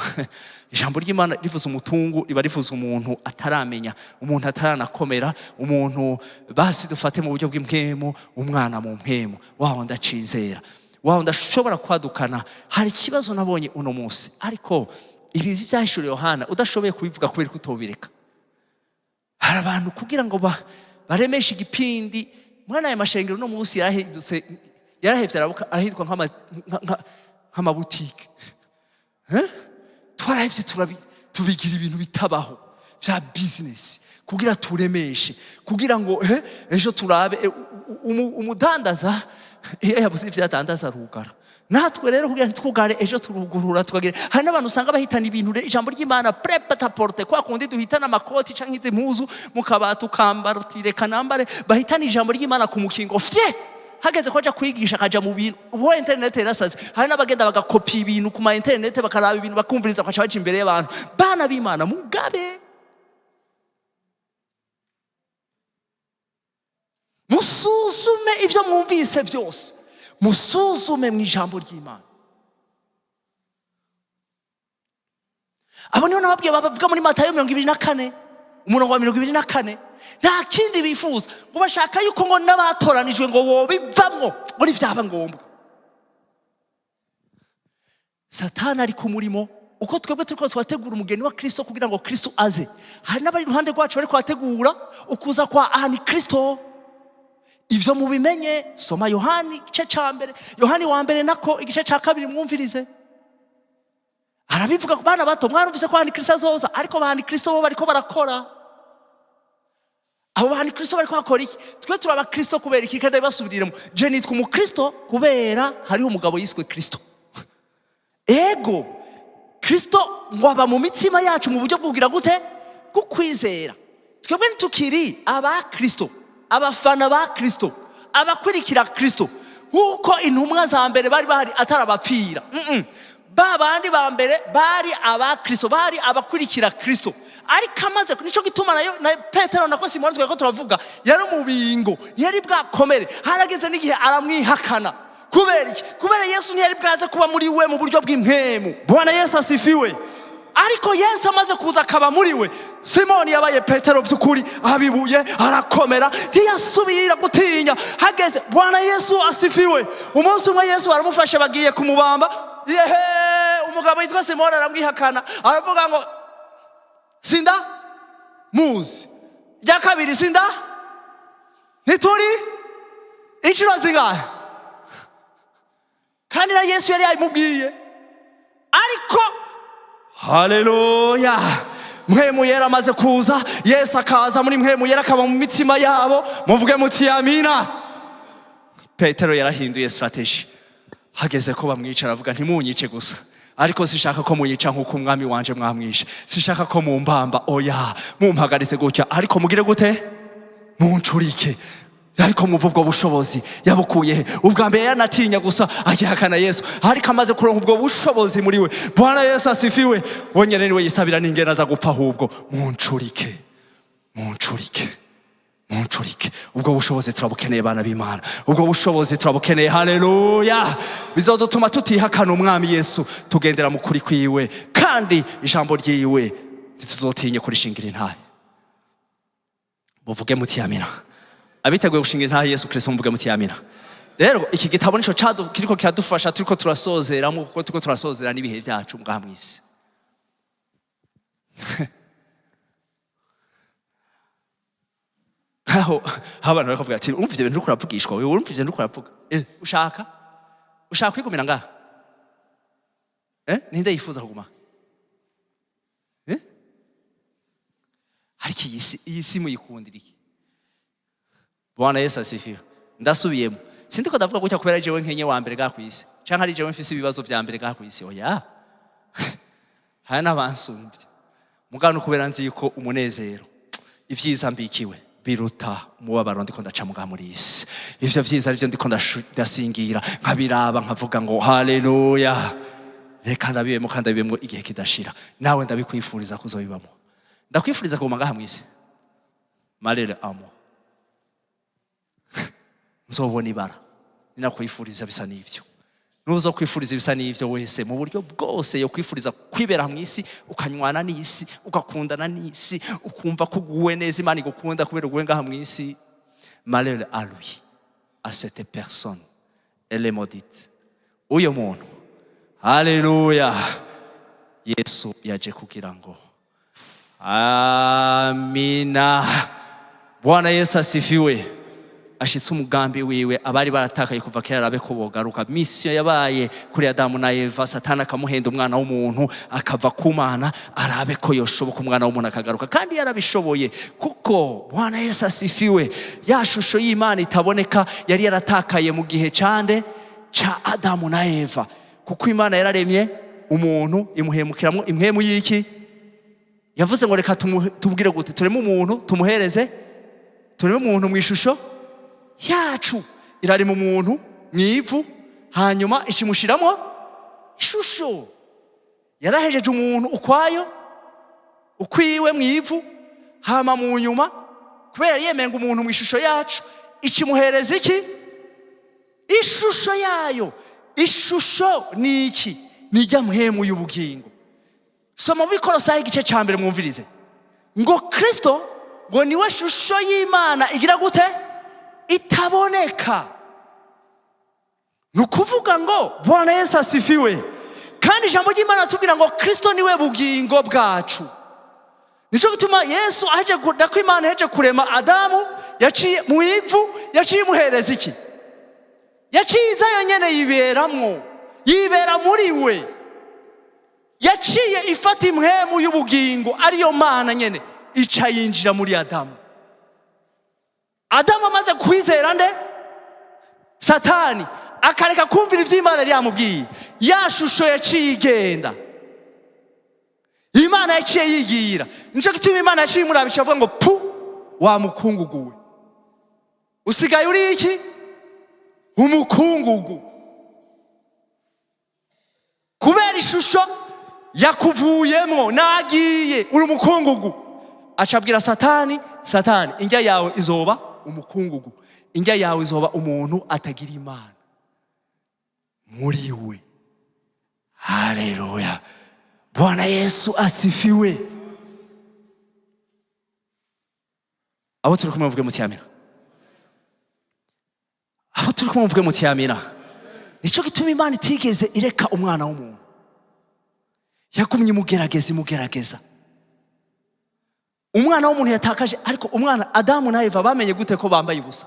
Speaker 1: ijambo ry'Imana rivuze umutungu riba rivuze umuntu ataramenya, umuntu ataranakomera, umuntu basi dufate mu buryo bw'impwemu, umwana mu mpwemu, waho ndacizera, waho ndashobora kwadukana. Hari ikibazo nabonye uno munsi, ariko ibi vyashuro Yohana udashoboye kubivuga kubera ko utobireka. Hari abantu kugira ngo baremeshe igipindi, mwana ya mashengero no munsi yarahindutse, yarahevye arahitwa nk'amabutike. Twarahevye tubigira ibintu bitabaho vya business kugira turemeshe, kugira ngo ejo turabe umudandaza iyo yabuze ivyadandaza rugara. Natwe rero kugira ntitwugare ejo turugurura tukagira. Hari n'abantu usanga bahitana ibintu ijambo ry'Imana prepata porte, kwa kundi duhitana amakoti canke izi mpuzu mu kabati ukambara utireka nambare, bahitana ijambo ry'Imana ku mukingo fye. Hageze ko aja kwigisha akaja mu bintu, ubu internet yarasaze. Hari n'abagenda bagakopi ibintu ku ma internet, bakaraba ibintu bakumviriza kwaca baje imbere y'abantu. Bana b'Imana mugabe, musuzume ivyo mwumvise vyose, musuzume mu ijambo ry'Imana. Abo niho nababwiye bavuga muri Matayo 24 umurongo wa 24, nta kindi bifuza, ngo bashaka yuko ngo n'abatoranijwe ngo bobivamwo muri vyaba ngombwa. Satani ari ku murimo, uko twebwe turiko twategura umugeni wa Kristo kugira ngo Kristo aze. Hari n'abari iruhande rwacu bariko bategura ukuza kwa ahani Kristo. Ivyo mubimenye, soma Yohani igice ca mbere, Yohani wa mbere nako igice ca 2 mwumvirize. Arabivuga ku bana bato, mwarumvise ko ahani Kristo azoza, ariko bahani Kristo bo bariko barakora. Abo bahani Kristo bariko bakora iki? Twe turaba Kristo kubera iki kandi basubiriremo. Je nitwa mu Kristo kubera hariho umugabo yiswe Kristo. Ego Kristo ngo aba mu mitima yacu mu buryo bwugira gute? Gukwizera. Twebwe ntukiri aba Kristo, abafana ba Kristo, abakurikira Kristo, nkuko intumwa za mbere bari bahari atarabapfira. Babandi ba mbere bari aba Kristo, bari abakurikira Kristo. Ariko amaze nico gituma na Petero nako Simoni tweko turavuga, yari mu bingo, yari bwakomere, harageze n'igihe aramwihakana. Kubera iki? Kubera Yesu ntiyari bwaze kuba muri we mu buryo bw'impwemu. Bwana Yesu asifiwe. Ariko Yesu amaze kuza akaba muri we, Simoni yabaye Petero vy'ukuri, abibuye arakomera, ntiyasubira gutinya. Hageze, Bwana Yesu asifiwe. Umunsi umwe Yesu baramufashe bagiye kumubamba, umugabo yitwa Simoni aramwihakana, aravuga ngo sinda muzi. Rya kabiri sinda ntituri inshuro zingahe? Kandi na Yesu yari yamubwiye. Ariko haleluya, mpwemu yera amaze kuza, Yesu akaza muri mpwemu yera akaba mu mitima yabo, muvuge muti amina. Petero yarahinduye strategy. Hageze ko bamwica aravuga ntimunyice gusa, ariko sishaka ko munyica nkuko umwami wanje mwamwishe, sishaka ko mumbamba, oya mumpagaritse gutya, ariko mugire gute? Muncurike. Ariko muva ubwo bushobozi yabukuye he? Ubwa mbere yanatinya gusa agihakana Yesu, ariko amaze kuronka ubwo bushobozi muri we. Bwana Yesu asifiwe. Wonyene niwe yisabira n'ingena za gupfa ahubwo muncurike, muncurike, muncurike. Ubwo bushobozi turabukeneye bana b'Imana, ubwo bushobozi turabukeneye. Haleluya. Bizodutuma tutihakana umwami Yesu, tugendera mu kuri kwiwe, kandi ijambo ryiwe ntituzotinye kurishingira intahe. Muvuge muti amina. Abiteguye gushingira intahe Yesu Kristo, muvuge muti amina. Rero iki gitabo nico kiriko kiradufasha, turiko turasozeramo, kuko turiko turasozera n'ibihe vyacu ngaha mw'isi. Aho abantu bakavuga ati urumva ivyo bintu uriko uravugishwa, wewe urumva ivyo bintu uriko uravuga, ushaka kwigumira ngaha? Ninde yifuza kuguma? Ariko iyi si muyikundira iki? Bwana Yesu asifiwe. Ndasubiyemo, sindiko ndavuga gutya kubera jewe nkenye wa mbere ngaha kw'isi, canke ari jewe mfise ibibazo vya mbere ngaha kw'isi. Oya, hari n'abansumbye, mugabo kubera nzi ko umunezero, ivyiza mbikiwe biruta umubabaro ndiko ndaca muga muri isi. Ivyo vyiza arivyo ndiko ndasingira, nkabiraba nkavuga ngo haleluya, reka ndabibemo kandi ndabibemo igihe kidashira. Nawe ndabikwifuriza kuzobibamo. Ndakwifuriza kuguma ngaha mw'isi. Malere amo. Nzobona ibara. Ninakwifuriza bisa n'ivyo. Nuzo kwifuriza bisa n'ivyo wese mu buryo bwose yo kwifuriza kwibera mw'isi, ukanywana n'isi, ugakundana n'isi, ukumva kuguwe neza, Imana igukunda kubera uguwe ngaha mw'isi. Malheur à lui, à cette personne, elle est maudite. Uyo muntu, haleluya, Yesu yaje kugira ngo amina. Bwana Yesu asifiwe. Ashitse umugambi wiwe, abari baratakaye kuva kera arabe ko bogaruka. Mission yabaye kuri Adamu na Eva, Satani akamuhenda umwana w'umuntu akava ku Mana, arabe ko yoshoboka umwana w'umuntu akagaruka, kandi yarabishoboye. Kuko Bwana Yesu asifiwe, ya shusho y'Imana itaboneka yari yaratakaye mu gihe cande ca Adamu na Eva. Kuko Imana yararemye umuntu imuhemukiramwo impwemu y'iki? Yavuze ngo reka tubwire gute, tureme umuntu tumuhereze, tureme umuntu mu ishusho yacu. Irari mu muntu mwivu, hanyuma ishimushiramo ishusho. Yarahejeje umuntu ukwayo, ukwiwe mwivu, hama mu nyuma kubera yemenga umuntu mu ishusho yacu, ikimuhereza iki? Ishusho yayo. Ishusho ni iki? Ni rya mpwemu y'ubugingo. Soma mu Kolosayi igice ca mbere mwumvirize ngo Kristo ngo niwe shusho y'Imana igira gute? Itaboneka. Nukuvuga ngo Bwana Yesu asifiwe. Kandi ijambo ry'Imana tubwira ngo Kristo niwe bugingo bwacu. Nico gituma Yesu aje ko Imana yaje kurema Adamu, yaciye mu ivu, yaciye muhereza iki? Yaciye izayo nyene yiberamwo, yibera muri we. Yaciye ifata impwemu y'ubugingo ariyo Mana nyene, ica yinjira muri Adamu. Adamu amaze kwizera nde? Satani akareka kumvira ivy'Imana yari yamubwiye, ya shusho yaciye igenda. Imana yaciye yigira. Nico gituma Imana yaciye imurabisha avuga ngo pu, wa mukungugu, usigaye uri iki? Umukungugu. Kubera ishusho yakuvuyemo, nagiye uri umukungugu. Acabwira Satani, Satani, indya yawe izoba umukungugu, indya yawe izoba umuntu atagira Imana muri we. Haleluya. Bwana Yesu asifiwe. Abo turi kumwe muvuge muti amina. Abo turi kumwe muvuge muti amina. Nico gituma Imana itigeze ireka umwana w'umuntu, yagumye imugerageza. Umwana w'umuntu yatakaje, ariko umwana Adamu na Eva bamenye gute ko bambaye ubusa?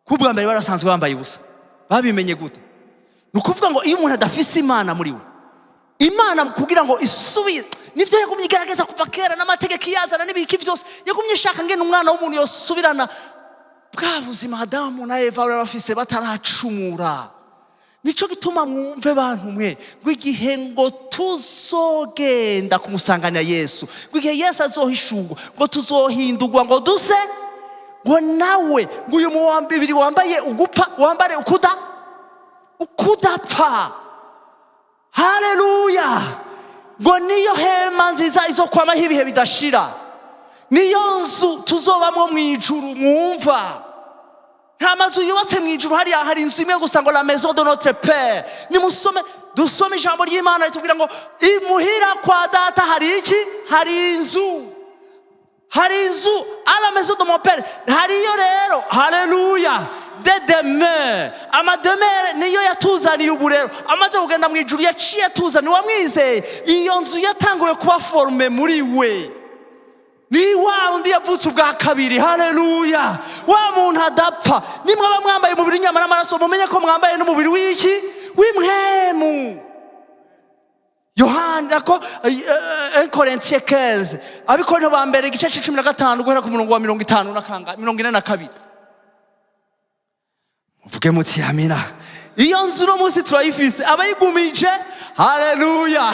Speaker 1: Kubwa mbere barasanzwe bambaye ubusa. Babimenye gute? Nukuvuga ngo iyo umuntu adafise Imana muri we, Imana kugira ngo isubire, nivyo yagumye igerageza kuva kera n'amategeko yazana n'ibiki vyose, yagumye ishaka ngene umwana w'umuntu yosubirana bwa buzima Adamu na Eva bafise bataracumura. Nico gituma mwumve bantu mwe, ngo igihe ngo tuzogenda kumusanganira Yesu, ngo igihe Yesu azohishurwa, ngo tuzohindurwa ngo duse ngo nawe, ngo uyu muwambibiri wambaye ugupa, wambare ukudapfa. Haleluya. Ngo niyo hema nziza izokwamaho ibihe bidashira. niyo nzu tuzobamwo mw'ijuru. Mwumva nta mazu yubatse mw'ijuru, hariya hari inzu imwe gusa ngo la maison de notre père. Nimusome dusome ijambo ry'Imana ritubwira ngo imuhira kwa data hari iki? Hari inzu, hari inzu à la maison de mon père. Hariyo rero, haleluya, de demeure. Amademeure niyo yatuzaniye ubu rero. Amaze kugenda mw'ijuru yaciye atuzaniye. Wamwizeye, iyo nzu yatanguye kuba forme muri we. Ni wa undi yavutse ubwa kabiri. Haleluya, wa muntu adapfa. Nimwaba mwambaye umubiri nyamara amaraso, mumenye ko mwambaye n'umubiri w'iki? W'imwemu. Yohana ko 1 Corinthiens 15 Abikorintho ba mbere igice 15 guhera ku murongo wa 50 na kanga 42. Muvuge muti amina. Iyo nzu no munsi turayifise abayigumije. Haleluya.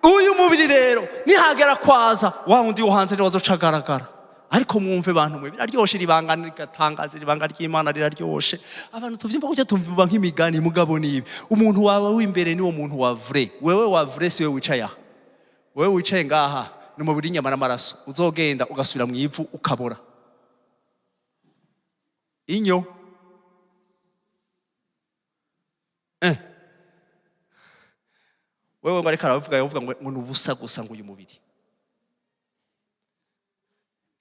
Speaker 1: Uyu mubiri rero nihagera kwaza wa undi wo hanze niwazocagaragara. Ariko mwumve bantu mwe, biraryoshe ribanga rigatangaza, ribanga ry'Imana riraryoshe. Abantu tuvyimba gutya tumva nk'imigani, mugabo nibi. Umuntu wawe w'imbere ni wo muntu wa vrai. Wewe wa vrai si wewe wicaye aha. Wewe wicaye ngaha ni umubiri nyamara amaraso. Uzogenda ugasubira mu ivu ukabora. Inyo wewe ngo ariko aravuga ngo nubusa gusa ngo uyu mubiri.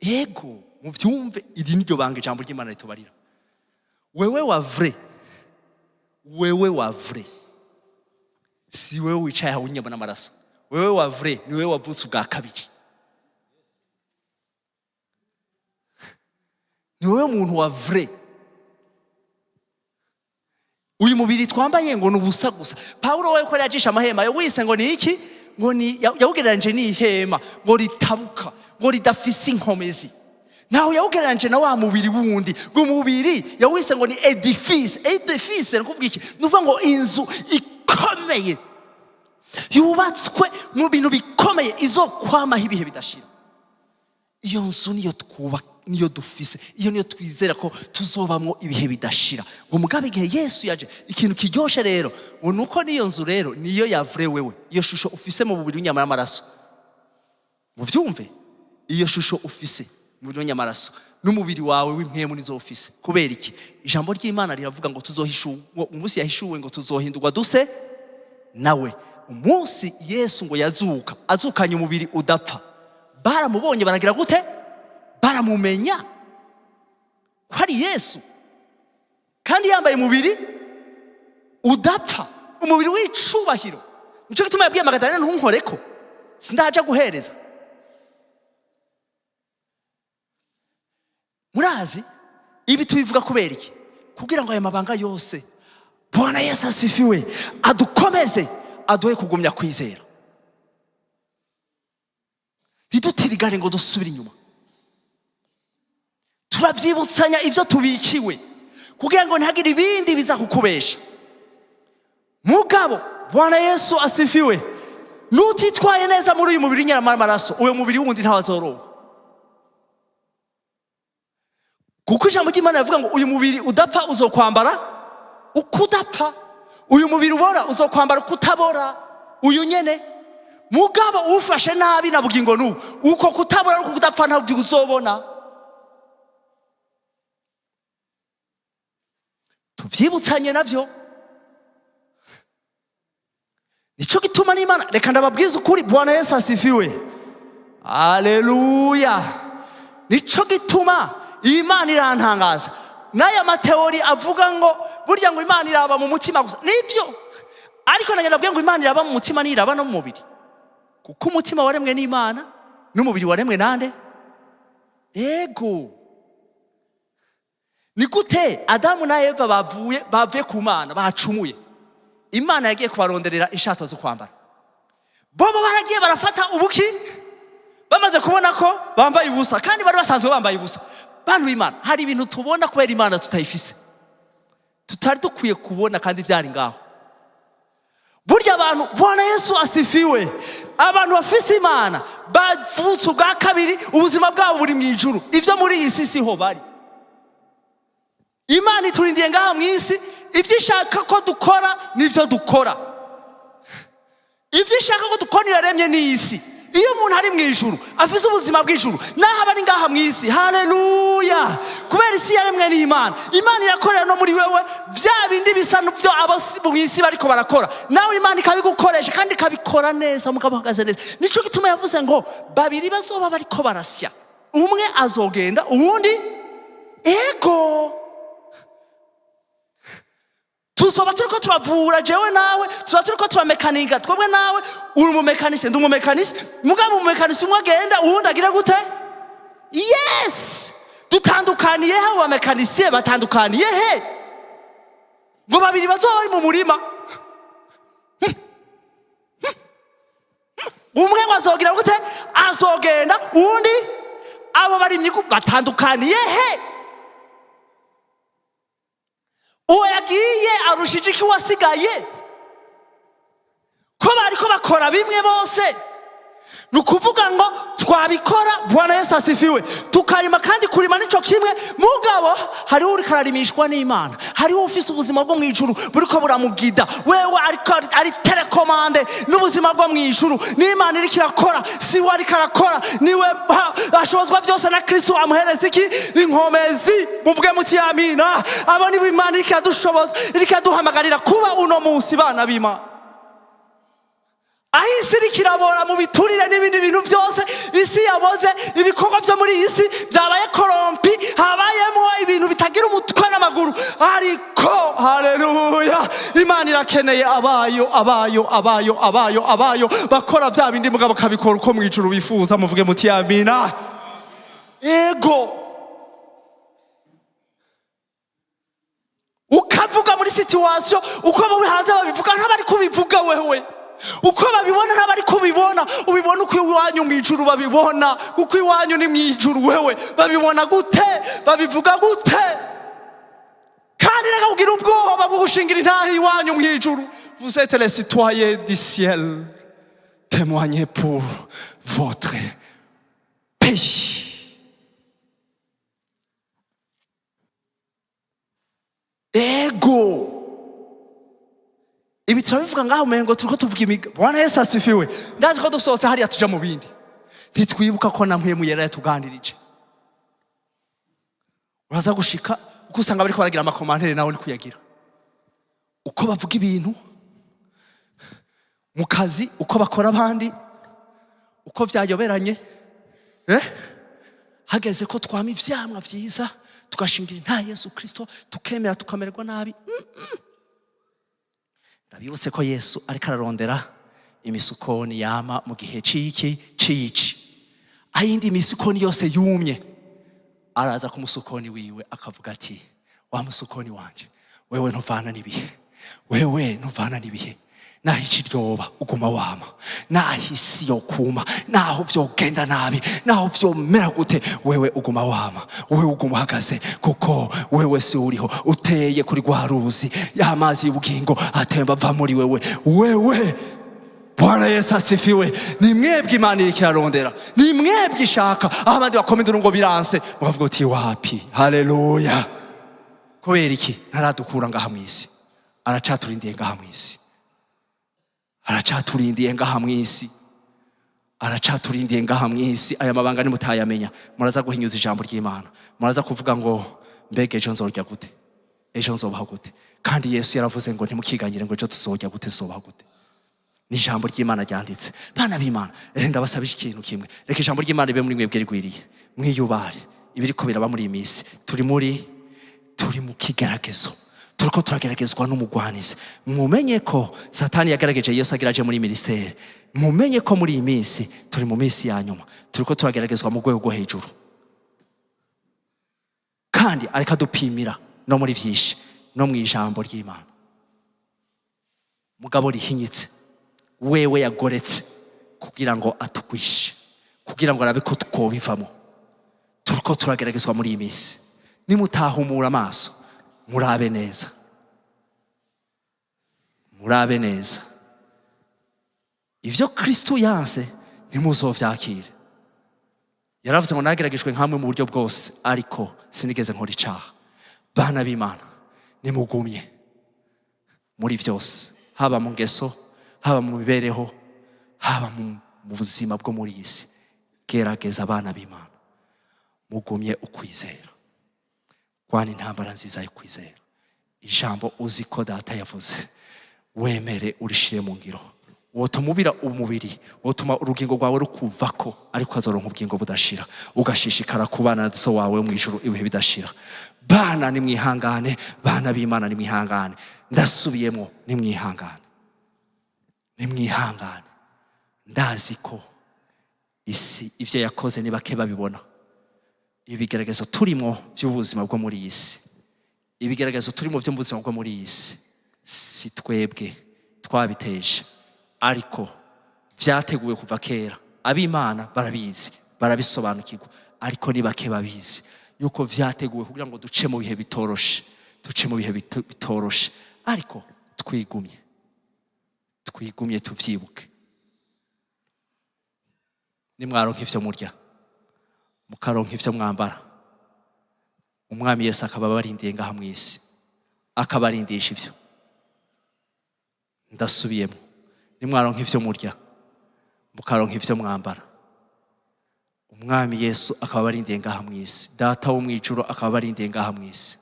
Speaker 1: Ego muvyumve, iri niryo banga ijambo ry'Imana ritubarira. Wewe wa vrai, wewe wa vrai si wewe wicaye aho unyama n'amaraso. Wewe wa vrai ni wewe wavutse ubwa kabiri. Ni wewe muntu wa vrai. Uyu mubiri twambaye ngo nubusa gusa. Paulo we ko yajisha amahema yo wise ngo ni iki? Ngo ni yawugereranje ni ihema ngo ritabuka, ngo ridafise inkomezi. Naho yawugereranje na wa mubiri wundi. Ngo mubiri yawise ngo ni edifice. Edifice nukuvuga iki? Nuvuga ngo inzu ikomeye yubatswe mu bintu bikomeye, izokwamaho ibihe bidashira. Iyo nzu niyo twubaka, niyo dufise, iyo niyo twizera ko tuzobamwo ibihe bidashira. Ngo mugabe igihe Yesu yaje, ikintu kiryoshe rero nuko niyo nzu rero niyo yavure wewe. Iyo shusho ufise mu mubiri w'inyama y'amaraso, muvyumve, iyo shusho ufise mu mubiri w'inyama y'amaraso n'umubiri wawe w'impwemu nizo ufise. Kubera iki? Ijambo ry'Imana riravuga ngo tuzohishuwe, umunsi yahishuwe ngo tuzohindurwa duse nawe. Umunsi Yesu ngo yazuka, azukanye umubiri udapfa, baramubonye baragira gute? Baramumenya ko ari Yesu, kandi yambaye umubiri udapfa, umubiri w'icubahiro. Nico gituma yabwiye Magadalena ntunkoreko, sindaja guhereza. Murazi ibi tubivuga kubera iki? Kugira ngo aya mabanga yose Bwana Yesu asifiwe adukomeze, aduhe kugumya kwizera, bidutirigare ngo dusubire inyuma. Turabyibutsanya ivyo tubikiwe kugira ngo ntihagire ibindi biza kukubesha. Mugabo Bwana Yesu asifiwe, nutitwaye neza muri uyu mubiri nyamara amaraso, uyu mubiri wundi ntawazoroha. Kuko ijambo ry'Imana rivuga ngo uyu mubiri udapfa uzokwambara ukudapfa, uyu mubiri ubora uzokwambara ukutabora. Uyu nyene mugabo ufashe nabi na bugingo n'ubu, uko kutabora n'uko kudapfa ntabyo uzobona. Tuvyibutsanye navyo. Nico gituma n'Imana, reka ndababwiza ukuri, Bwana Yesu asifiwe, haleluya. Nico gituma Imana irantangaza. N'aya mateori avuga ngo burya ngo Imana iraba mu mutima gusa, nibyo. Ariko nagenda bwiye ngo Imana iraba mu mutima niraba no mu mubiri, kuko umutima waremwe n'Imana n'umubiri waremwe nande? Ego. Ni gute Adamu na Eva bavuye ku Mana, bacumuye, Imana yagiye kubaronderera inshato zo kwambara. Bobo baragiye barafata ubuki, bamaze kubona ko bambaye ubusa, kandi bari basanzwe bambaye ubusa. Bantu b'Imana, hari ibintu tubona kubera Imana tutayifise, tutari dukwiye kubona kandi byari ngaho. Burya abantu, Bwana Yesu asifiwe, abantu bafise Imana bavutse ubwa kabiri, ubuzima bwabo buri mu ijuru. Ivyo muri iyi si siho bari. Imana iturindiye ngaha mu isi, ivyo ishaka ko dukora nivyo dukora. Ivyo ishaka ko dukora yaremye n'isi, iyo umuntu ari mu ijuru afise ubuzima bw'ijuru naho aba ari ngaha mu isi. Haleluya! kubera isi yaremwe n'Imana, Imana irakorera no muri wewe vya bindi bisa n'ivyo abo mu isi bariko barakora, nawe Imana ikabigukoresha kandi ikabikora neza, mugabo uhagaze neza. Nico gituma yavuze ngo babiri bazoba bariko barasya, umwe azogenda uwundi ego. Tuzoba turiko turavura jewe nawe, tuzoba turiko turamekanika twebwe nawe, uri umumekanisi ndi umumekanisi, mugabo umumekanisi umwe agenda uwundi agira gute? Yes! dutandukaniye he? Abamekanisiye batandukaniye he? ngo babiri bazoba bari mu murima, umwe azogira gute? Azogenda uwundi, abo bari myigu batandukaniye he? uwo yagiye arushije iki wasigaye? ko bariko bakora bimwe bose, nukuvuga ngo twabikora. Bwana Yesu asifiwe. tukarima kandi kurima nico kimwe, mugabo hariho uri kararimishwa n'Imana, hariho ufise ubuzima bwo mwijuru buriko buramugida wewe, ari telekomande n'ubuzima bwo mwijuru. n'Imana iriko irakora, si we ariko arakora, niwe ashobozwa vyose na Kristo amuhereza iki? Inkomezi. muvuge muti amina. abo ni Imana iriko iradushoboza, iriko iraduhamagarira kuba uno munsi bana b'Imana. aho isi iriko irabora mu biturire n'ibindi bintu byose, isi yaboze, ibikorwa vyo muri iyi si vyabaye korompi, habayemo ibintu bitagira umutwe n'amaguru. ariko haleluya, Imana irakeneye abayo bakora vya bindi mugabo kabikora uko mwijuru bifuza. muvuge muti amina. ego ukavuga muri situation uko abo hanze babivuga ntabari kubivuga wewe, uko babibona ntabari kubibona. ubibona uko iwanyu mwijuru babibona, kuko iwanyu ni mwijuru. wewe babibona gute? babivuga gute? kandi reka kugira ubwoba bwo gushingira intahe iwanyu mwijuru. vous êtes les citoyens du ciel, témoignez pour votre pays. ego ibi turabivuga ngaho umengo turiko tuvuga imiga. Bwana Yesu asifiwe. ndazi ko dusohotse hariya tuja mu bindi, ntitwibuka ko namwe muyera yatuganirije. uraza gushika uko usanga bariko baragira amakomantere nawe ni kuyagira, uko bavuga ibintu mu kazi, uko bakora abandi, uko vyayoberanye. hageze ko twama ivyamwa vyiza tugashingira nta Yesu Kristo, tukemera tukamererwa nabi. ndabibutse ko Yesu ariko ararondera imisukoni yama mu gihe cici. ayindi misukoni yose yumye, araza ku musukoni wiwe akavuga ati, wa musukoni wanje, wewe ntuvana n'ibihe, wewe ntuvana n'ibihe. naho ici ryoba uguma wama, naho isi yokuma, naho vyogenda nabi, naho vyomera gute, wewe uguma wama, wewe uguma uhagaze, kuko wewe si uriho uteye kuri rwa ruzi, y'amazi y'ubugingo atemba ava muri wewe. Bwana Yesu asifiwe. ni mwebwe Imana iriko irarondera, ni mwebwe ishaka. aho abandi bakoma induru ngo biranse, mukavuga uti wapi? haleluya. kubera iki? ntaradukura ngaha mw'isi, aracaturindiye ngaha mw'isi, aracaturindiye ngaha mw'isi, aracaturindiye ngaha mw'isi. aya mabanga nimutayamenya, muraza guhinyuza ijambo ry'Imana, muraza kuvuga ngo mbega ejo nzorya gute, ejo nzobaho gute? kandi Yesu yaravuze ngo ntimukiganyire ngo ejo tuzorya gute, tuzobaho gute. ni ijambo ry'Imana ryanditse. bana b'Imana, ndabasabije ikintu kimwe, reka ijambo ry'Imana ribe muri mwebwe rigwiriye, mwiyubare. ibiriko biraba muri iyi minsi, turi mu kigeragezo, turiko turageragezwa n'umugwanizi. mumenye ko Satani yagerageje Yesu agerageje muri ministeri. mumenye ko muri iyi minsi turi mu minsi ya nyuma, turiko turageragezwa mu rwego rwo hejuru, kandi ariko adupimira no muri vyinshi, no mu ijambo ry'Imana. mugabo rihinyitse, wewe yagoretse kugira ngo atugwishe, kugira ngo arabe ko twobivamo. turiko turageragezwa muri iyi minsi. nimutahumura amaso, murabe neza, murabe neza. ivyo Kristo yanse ntimuzovyakire. yaravuze ngo nageragejwe nkamwe mu buryo bwose, ariko sinigeze nkora icaha. bana b'Imana, nimugumye muri vyose, haba mu ngeso, haba mu mibereho, haba mu buzima bwo muri iyi si, gerageza abana b'Imana mugumye ukwizera, kwana intambara nziza yo kwizera. Ijambo uzi ko data yavuze wemere urishire mu ngiro. Wotumubira umubiri, wotuma urugingo rwawe rukuvako, ariko azoronka ubugingo budashira, ugashishikara kubana na so wawe mu ijuru ibihe bidashira. Bana nimwihangane, bana b'Imana nimwihangane, ndasubiyemo nimwihangane, nimwihangane. Ndazi ko isi ivyo yakoze ni bake babibona. Ibigeragezo turimo by'ubuzima bwo muri iyi si, ibigeragezo turimo byo mu buzima bwo muri iyi si, si twebwe twabiteje, ariko vyateguwe kuva kera. Ab'Imana barabizi, barabisobanukirwa, ariko ni bake babizi yuko vyateguwe kugira ngo duce mu bihe bitoroshe, duce mu bihe bitoroshe. Ariko twigumye tuvyibuke. Nimwaronka ivyo murya, mukaronka ivyo mwambara, umwami Yesu akaba abarindiye ngaha mw'isi, akabarindisha ivyo. Ndasubiyemo, nimwaronka ivyo murya, mukaronka ivyo mwambara, umwami Yesu akaba abarindiye ngaha mw'isi, data wo mw'ijuru akaba abarindiye ngaha mw'isi.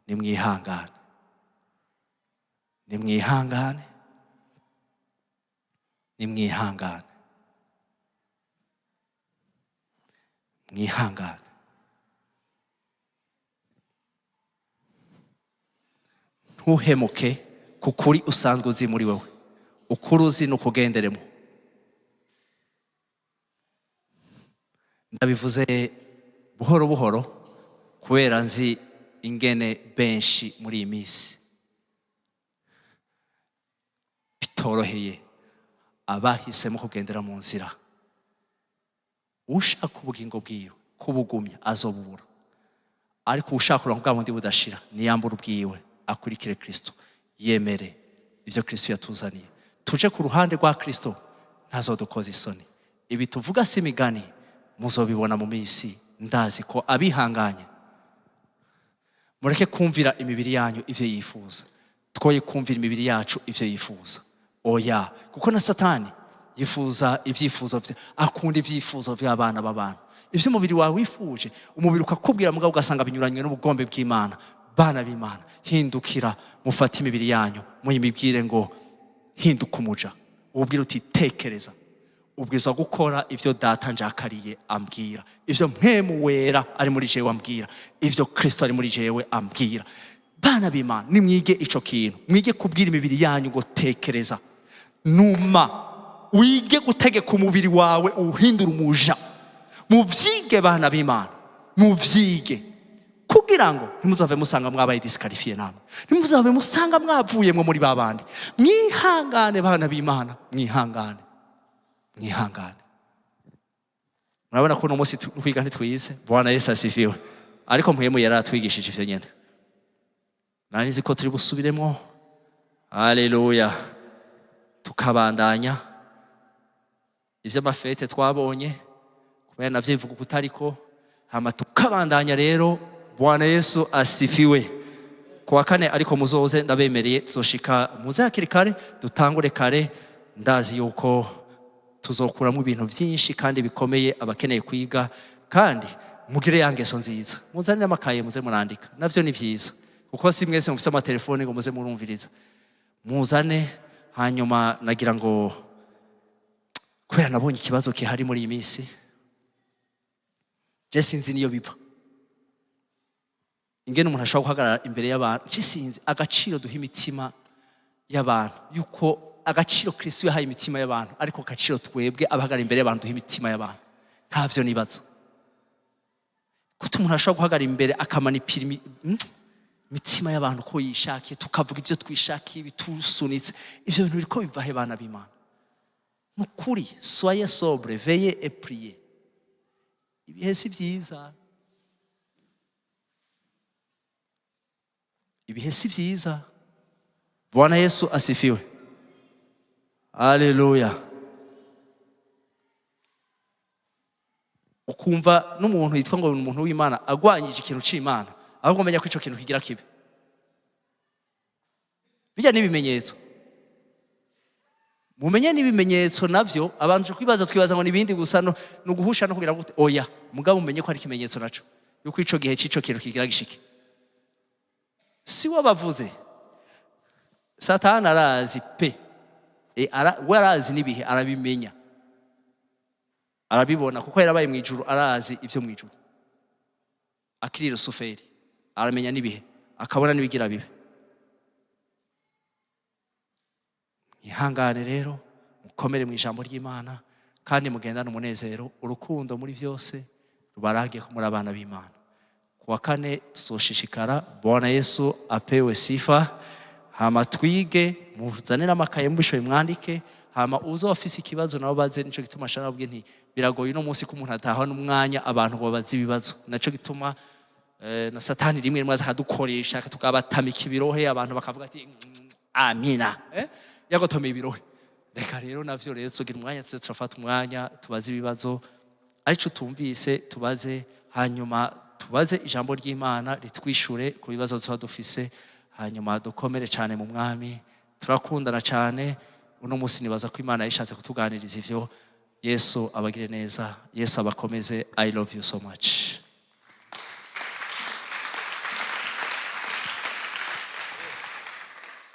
Speaker 1: Nimwihangane, nimwihangane, nimwihangane, mwihangane. Ntuhemuke ku kuri usanzwe uzi muri wewe, ukuri uzi nukugenderemo. Ndabivuze buhoro buhoro kubera nzi ingene benshi muri iyi minsi bitoroheye abahisemo kugendera mu nzira. Ushaka ubugingo bwiwe kubugumya azobubura, ariko ushaka kuronka bwa bundi budashira niyambura ubwiwe akurikire Kristo, yemere ivyo Kristo yatuzaniye. Tuje ku ruhande rwa Kristo, ntazodukoza isoni. Ibi tuvuga si imigani, muzobibona mu minsi. Ndazi ko abihanganye mureke kumvira imibiri yanyu ivyo yifuza, twoye kumvira imibiri yacu ivyo yifuza. Oya, kuko na Satani yifuza ivyifuzo vye, akunda ivyifuzo vy'abana b'abantu. Ivyo umubiri wawe wifuje, umubiri ukakubwira mugabo ugasanga binyuranye n'ubugombe bw'Imana. Bana b'Imana, hindukira mufate imibiri yanyu, muyimibwire ngo hinduka umuja. Ubwira uti tekereza, ubwirizwa gukora ivyo data njakariye ambwira, ivyo mpemu wera ari muri jewe ambwira, ivyo Kristo ari muri jewe ambwira. Bana b'Imana, nimwige ico kintu, mwige kubwira imibiri yanyu ngo tekereza. Numa wige gutegeka umubiri wawe uhindura umuja. Muvyige bana b'Imana, muvyige kugira ngo ntimuzave musanga mwabaye diskarifiye namwe, ntimuzave musanga mwavuyemwe muri babandi. Mwihangane bana b'Imana, mwihangane, mwihangane. Murabona ko uno munsi twiga ntitwize, Bwana Yesu asifiwe, ariko mpwemu yaratwigishije ivyo nyene. Nanizi ko turi busubiremo, haleluya, tukabandanya ivyo amafete twabonye kubera navyivuga kutariko, hama tukabandanya rero. Bwana Yesu asifiwe. Kuwa kane ariko muzoze, ndabemereye tuzoshika muze hakiri kare, dutangure kare. Ndazi yuko tuzokuramo ibintu byinshi kandi bikomeye abakeneye kwiga, kandi mugire yangeso nziza. Muzane amakaye muze murandika, navyo ni vyiza, kuko si mwese mufite amatelefone ngo muze murumviriza. Muzane. Hanyuma nagira ngo kubera nabonye ikibazo kihari muri iyi minsi, je sinzi niyo biva ingene umuntu ashobora guhagarara imbere y'abantu. Je sinzi agaciro duha imitima y'abantu, yuko agaciro Kristo yahaye imitima y'abantu, ariko agaciro twebwe abahagarara imbere y'abantu duha imitima y'abantu ntavyo nibaza. Kuko umuntu ashobora guhagarara imbere akamanipira imitima y'abantu ko yishakiye, tukavuga ivyo twishakiye bitusunitse. Ivyo bintu biriko bivahe bana b'Imana? Nukuri, soyez sobre, veillez et priez. Ibihe si vyiza, ibihe si vyiza. Bwana Yesu asifiwe, haleluya. Ukumva n'umuntu yitwa ngo umuntu w'Imana agwanyije ikintu c'Imana, ahubwo menya ko ico kintu kigira kibe. Bijya n'ibimenyetso. mumenye n'ibimenyetso navyo abantu twibaza ngo nibindi gusa no guhusha no kugira gute oya mugabo mumenye ko ari ikimenyetso naco yuko ico gihe cico kintu kigira gishike si wabavuze Satani arazi pe warazi nibihe arabimenya arabibona kuko yarabaye mwijuru arazi ivyo mwijuru akiri Rusuferi aramenya nibihe akabona nibigira bibe ihangane rero mukomere mu ijambo ry'Imana kandi mugendane umunezero urukundo muri vyose rubarangiye ko muri abana b'Imana kuwa kane tuzoshishikara Bwana Yesu apewe sifa hama twige muzanira amakaye mubishoye mwandike hama uzo ofisi ikibazo nabo baze nico gituma shara bwe nti biragoye no munsi ko umuntu ataha n'umwanya abantu ngo babaze ibibazo naco gituma na Satani rimwe rimwe akadukoresha tukabatamika ibirohe abantu bakavuga ati amina yagotomeye ibirohe reka rero navyo rero tuzogira umwanya turafata umwanya tubaze ibibazo arico tumvise tubaze hanyuma tubaze ijambo ry'Imana ritwishure ku bibazo tuba dufise hanyuma dukomere cyane mu mwami turakundana cyane uno munsi nibaza ko Imana yishatse kutuganiriza ivyo Yesu abagire neza Yesu abakomeze I love you so much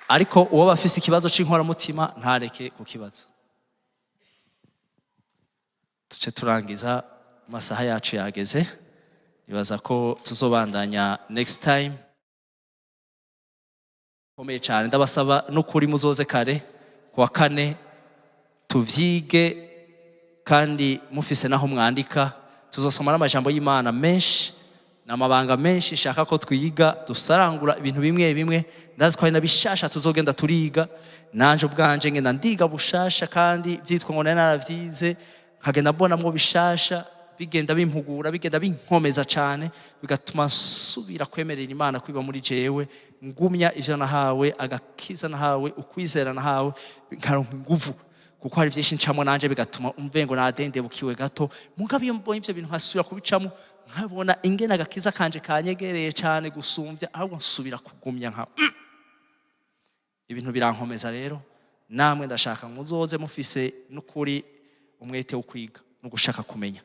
Speaker 1: ariko uwo bafise ikibazo c'inkora mutima ntareke kukibaza tuce turangiza amasaha yacu yageze nibaza ko tuzobandanya next time komeye cyane ndabasaba no kuri muzoze kare kuwa kane tuvyige kandi mufise naho mwandika tuzosoma n'amajambo y'Imana menshi n'amabanga menshi shaka ko twiga dusarangura ibintu bimwe bimwe ndazi ko ari nabishasha tuzogenda turiga nanje ubwanje ngenda ndiga bushasha kandi vyitwa ngo naravyize nkagenda mbonamwo bishasha bigenda bimpugura bigenda binkomeza cyane bigatuma subira kwemerera Imana kwiba muri jewe ngumya ivyo nahawe agakiza nahawe ukwizera nahawe nkaronka inguvu kuko hari vyinshi ncamo nanje bigatuma umvengo nadendebukiwe gato mugabe iyo mbonye ivyo bintu nkasubira kubicamo nkabona ingene agakiza kanje kanyegereye cyane gusumvya ahubwo nsubira kugumya nka ibintu birankomeza rero namwe ndashaka muzoze mufise n'ukuri umwete wo kwiga no gushaka kumenya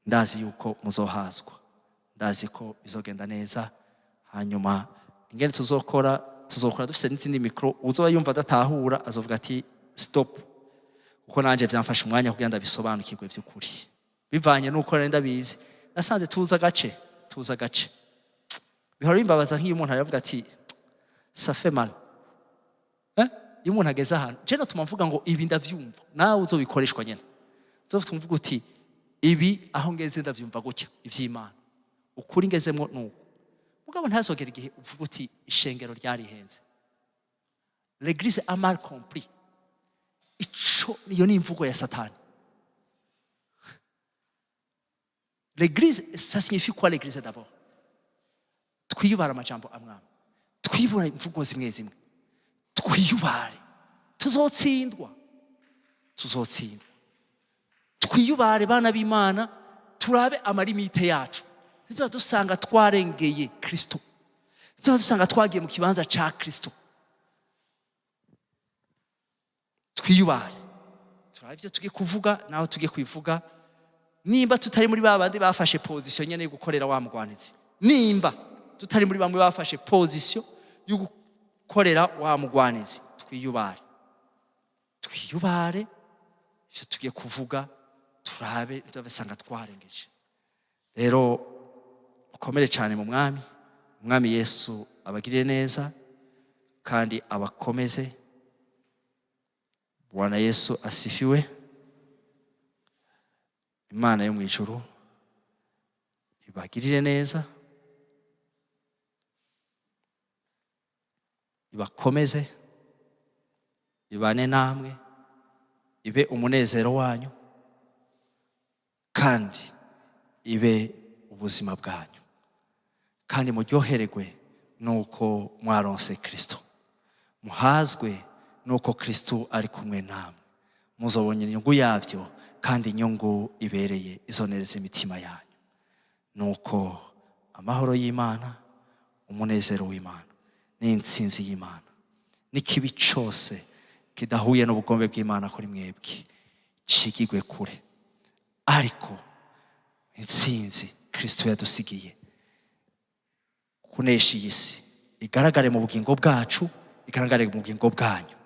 Speaker 1: ndazi yuko muzohazwa ndazi ko bizogenda neza hanyuma ingene tuzokora dufise n'izindi mikro uzoba yumva adatahura azovuga ati stop kuko nanje vyamfasha umwanya kugira ndabisobanukirwe vy'ukuri bivanye nuko nenda bizi nasanze tuza gace bihora bimbabaza nk'iyo umuntu aravuga ati ça fait mal iyo umuntu ageze ahantu je natuma mvuga ngo ibi ndavyumva nawe uzobikoreshwa nyene uzovuga mvuga uti ibi aho ngeze ndavyumva gutya ivy'Imana ukuri ngezemwo nuko mugabo ntazogera igihe uvuga uti ishengero ryarihenze l'église a mal compris ico niyo ni imvugo ya Satani l'église ça signifie quoi l'église d'abord twiyubara amajambo amwama twibura imvugo zimwe twiyubare tuzotsindwa twiyubare bana b'Imana turabe amalimite yacu nizo dusanga twarengeye Kristo nizo dusanga twagiye mu kibanza ca Kristo twiyubare turabe ivyo tugiye kuvuga naho tugiye kwivuga nimba tutari muri babandi bafashe position nyene yo gukorera wa mugwanizi nimba tutari muri bamwe bafashe position yo gukorera wa mugwanizi twiyubare ivyo tugiye kuvuga turabe tuzabasanga twarengeje rero ukomere cyane mu mwami Yesu abagirire neza kandi abakomeze Bwana Yesu asifiwe Imana yo mwijuru ibagirire neza ibakomeze ibane namwe ibe umunezero wanyu kandi ibe ubuzima bwanyu kandi muryohererwe nuko mwaronse Kristo muhazwe nuko Kristo ari kumwe namwe muzobonye inyungu yavyo kandi inyungu ibereye izonereza imitima yanyu nuko amahoro y'Imana umunezero w'Imana n'intsinzi y'Imana n'ikibi cyose kidahuye n'ubugombe bw'Imana kuri mwebwe cigigwe kure. Ariko intsinzi Kristo yadusigiye kunesha iyi si igaragare mu bugingo bwacu, igaragare mu bugingo bwanyu,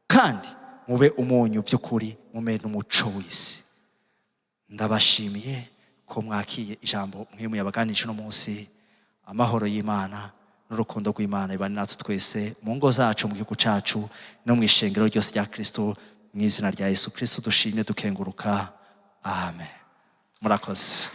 Speaker 1: kandi mube umunyu by'ukuri, mume n'umuco w'isi. Ndabashimiye ko mwakiye ijambo mwemu yabaganije uno munsi. Amahoro y'Imana n'urukundo rw'Imana ibane natwe twese mu ngo zacu, mu gihugu cacu no mu ishengero ryose rya Kristo, mu izina rya Yesu Kristo dushimye dukenguruka. Amen. Murakoze.